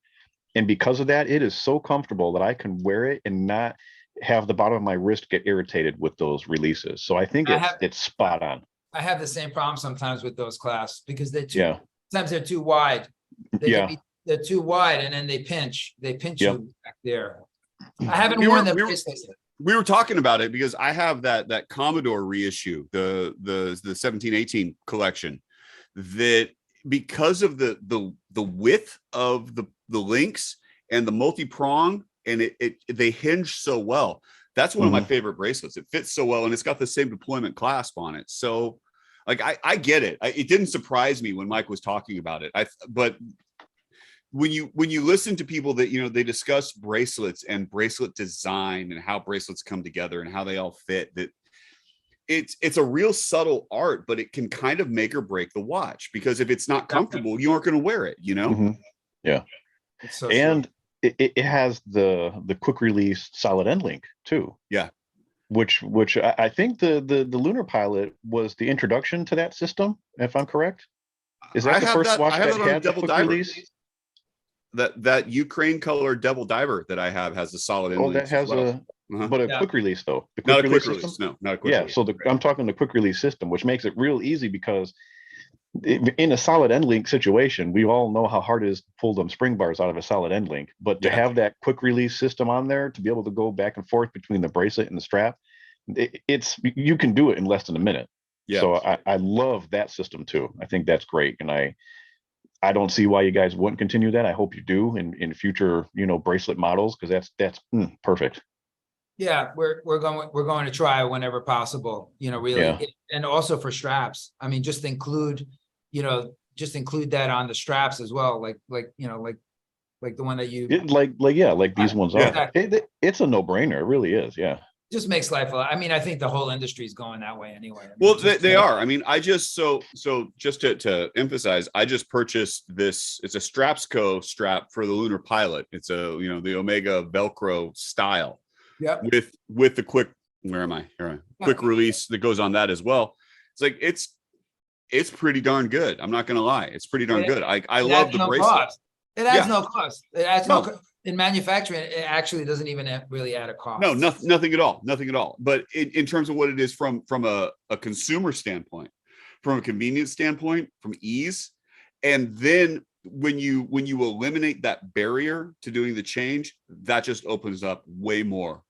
And because of that, it is so comfortable that I can wear it and not have the bottom of my wrist get irritated with those releases. So I think it's spot on. I have the same problem sometimes with those clasps because Yeah. sometimes they're too wide. Yeah. They're too wide and then they pinch Yep. you back there. I haven't We worn were- that we were- bracelet yet. We were talking about it because I have that Commodore reissue, the 1718 collection, that because of the width of the links and the multi-prong, and they hinge so well. That's one of my favorite bracelets. It fits so well, and it's got the same deployment clasp on it. So like I get it. It didn't surprise me when Mike was talking about it. But when you listen to people that, you know, they discuss bracelets and bracelet design and how bracelets come together and how they all fit, that it's a real subtle art, but it can kind of make or break the watch, because if it's not comfortable, you aren't going to wear it, you know? Mhm. Yeah. It's so And it has the quick release solid end link too. Yeah. Which I think the Lunar Pilot was the introduction to that system, if I'm correct. Is that the first watch I have that that on a had the Devil quick Diver. release? That Ukraine color Devil Diver that I have has a solid end Oh, link that has as well. but a Yeah. quick release though. The Not a quick system? release. No, not a quick Yeah, release. so I'm talking the quick release system, which makes it real easy because in a solid end link situation, we all know how hard it is to pull them spring bars out of a solid end link. But to Yeah. have that quick release system on there to be able to go back and forth between the bracelet and the strap, it's you can do it in less than a minute. Yeah. So I love that system too. I think that's great, and I don't see why you guys wouldn't continue that. I hope you do in future, you know, bracelet models, because that's perfect. Yeah, we're going to try whenever possible, you know, really. Yeah. And also for straps. I mean, just include that on the straps as well, like the one that you Like these ones are. Exactly. It's a no-brainer. It really is. Yeah. just makes life a lot. I mean, I think the whole industry is going that way anyway. I mean, Well, just- they are. I mean, I just so just to emphasize, I just purchased this. It's a Strapsco strap for the Lunar Pilot. It's the Omega Velcro style. Yep. With the quick, where am I? Here I am. Quick release that goes on that as well. It's like it's pretty darn good. I'm not gonna lie, it's pretty darn good. I It love adds the no bracelet. cost. It adds Yeah. no cost. It adds No. in manufacturing. It actually doesn't even really add a cost. No, nothing at all. Nothing at all. But in terms of what it is from a consumer standpoint, from a convenience standpoint, from ease, and then when you eliminate that barrier to doing the change, that just opens up way more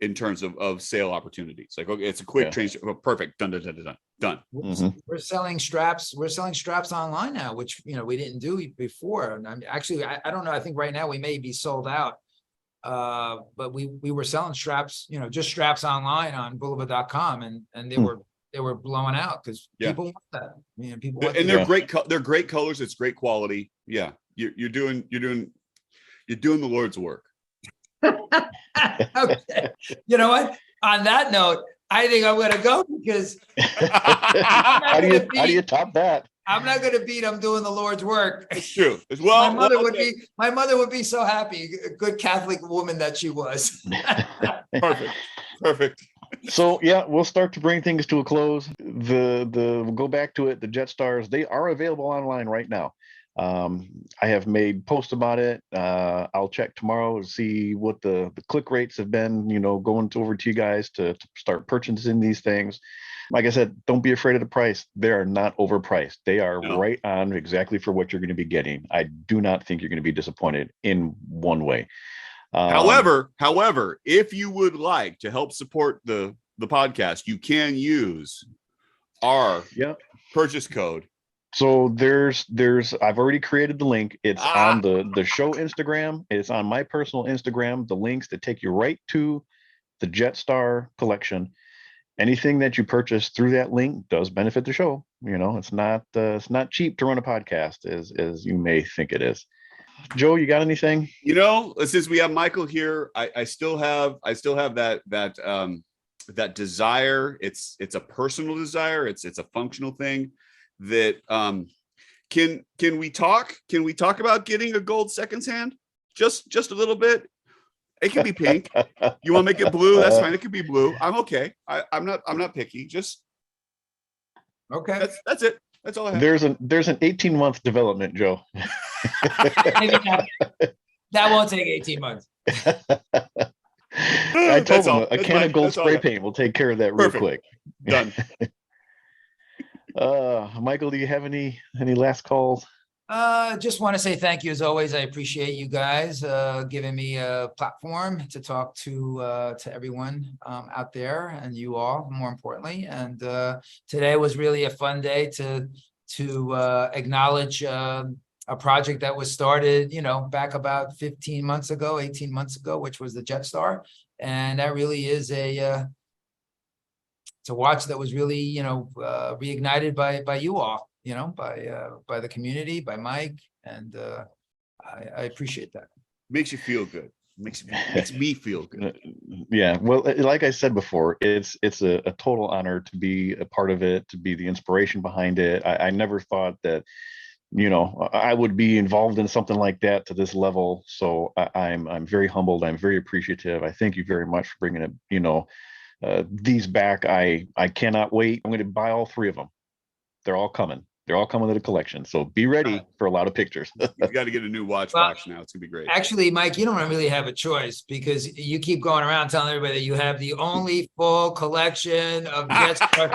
in terms of sale opportunities. Like, okay, it's a quick Yeah. change. Oh, perfect. Done. We're selling straps. We're selling straps online now, which we didn't do before. And actually, I don't know. I think right now we may be sold out. But we were selling straps, just straps online on boulevard.com, and they were blowing out because people want that. People want And they're great. They're great colors. It's great quality. Yeah, you're doing the Lord's work. Okay. You know what? On that note, I think I'm gonna go because How do you top that? I'm not gonna beat. I'm doing the Lord's work. It's true as well. My mother would be so happy. A good Catholic woman that she was. Perfect. So yeah, we'll start to bring things to a close. We'll go back to it. The Jetstars, they are available online right now. I have made posts about it. I'll check tomorrow to see what the click rates have been, going over to you guys to start purchasing these things. Like I said, don't be afraid of the price. They are not overpriced. They are right on exactly for what you're going to be getting. I do not think you're going to be disappointed in one way. However, if you would like to help support the podcast, you can use our purchase code. So there's I've already created the link. It's on the show Instagram. It's on my personal Instagram. The links that take you right to the Jetstar collection. Anything that you purchase through that link does benefit the show. It's not cheap to run a podcast as you may think it is. Joe, you got anything? Since we have Michael here, I still have that desire. It's a personal desire. It's a functional thing that can we talk about getting a gold seconds hand? Just a little bit. It can be pink. You want to make it blue? That's fine. It can be blue. I'm okay. I'm not picky. Just Okay. that's it. That's all I have. There's an 18-month development, Joe. Maybe not. That won't take 18 months. I told That's him all. a That's can my- of gold that's all I spray got. paint will take care of that real Perfect. quick. Done. Michael, do you have any last calls? Just want to say thank you as always. I appreciate you guys giving me a platform to talk to everyone out there and you all, more importantly. And today was really a fun day to acknowledge a project that was started, back about 18 months ago, which was the Jetstar. And that really is it's a watch that was really, reignited by you all, by the community, by Mike, and I appreciate that. Makes you feel good. Makes me feel good. Yeah, well, like I said before, it's a total honor to be a part of it, to be the inspiration behind it. I never thought that, I would be involved in something like that to this level. So I'm very humbled. I'm very appreciative. I thank you very much for bringing it, these back. I cannot wait. I'm going to buy all 3 of them. They're all coming. They're all coming to the collection. So be ready for a lot of pictures. You got to get a new watch box now. It's gonna be great. Actually, Mike, you don't really have a choice because you keep going around telling everybody that you have the only full collection of Jetstar.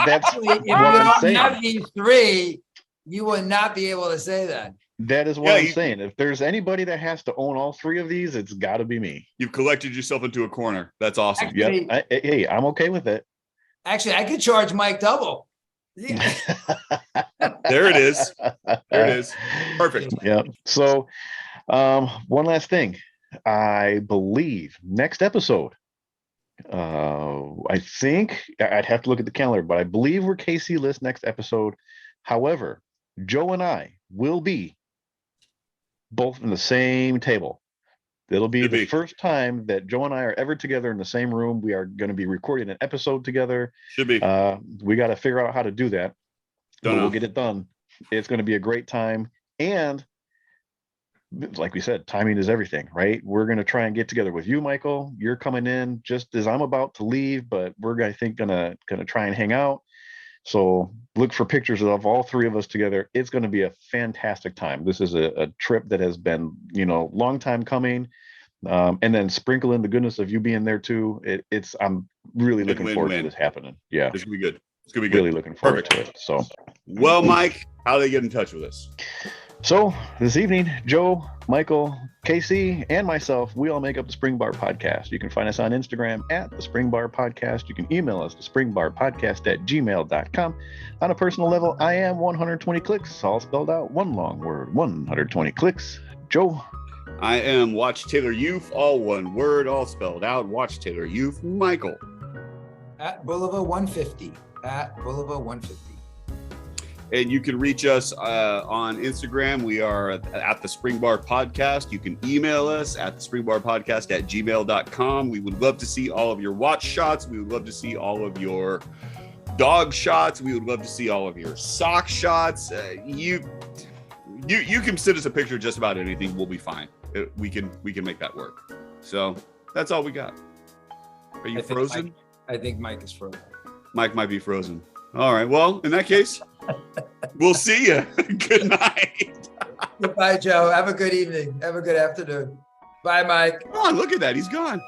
That's Actually, if you what I'm don't saying. have these 3, you would not be able to say that. That is what Yeah, I'm saying. If there's anybody that has to own all 3 of these, it's got to be me. You've collected yourself into a corner. That's awesome. Actually- Yep. Hey, I'm okay with it. Actually, I could charge Mike double. Yeah. There it is. There it is. Perfect. Yeah. So, one last thing. I believe next episode, I think I'd have to look at the calendar, but I believe we're KC list next episode. However, Joe and I will be both in the same table. It'll be the first time that Joe and I are ever together in the same room. We are going to be recording an episode together. Should be. We got to figure out how to do that. Don't know. We'll get it done. It's going to be a great time. And like we said, timing is everything, right? We're going to try and get together with you, Michael. You're coming in just as I'm about to leave, but we're, I think, gonna try and hang out. So look for pictures of all 3 of us together. It's going to be a fantastic time. This is a trip that has been, long time coming. And then sprinkle in the goodness of you being there too. I'm really looking forward to this happening. Yeah. It's gonna be good. It's gonna be good. Really looking forward to it. So, well, Mike, how do they get in touch with us? So this evening, Joe, Michael, KC, and myself, we all make up the Spring Bar Podcast. You can find us on Instagram at the Spring Bar Podcast. You can email us to springbarpodcast@gmail.com. On a personal level, I am 120 clicks, all spelled out, one long word, 120 clicks. Joe. I am Watch Taylor Youth, all one word, all spelled out. Watch Taylor Youth. Michael. At Boulevard 150. At Boulevard 150. And you can reach us on Instagram. We are at the Spring Bar Podcast. You can email us at the springbarpodcast@gmail.com. We would love to see all of your watch shots. We would love to see all of your dog shots. We would love to see all of your sock shots. You can send us a picture of just about anything. We'll be fine. We can make that work. So that's all we got. Are you frozen? I think Mike is frozen. Mike might be frozen. All right. Well, in that case, we'll see you. Good night. Goodbye, Joe. Have a good evening. Have a good afternoon. Bye, Mike. Come on, look at that. He's gone.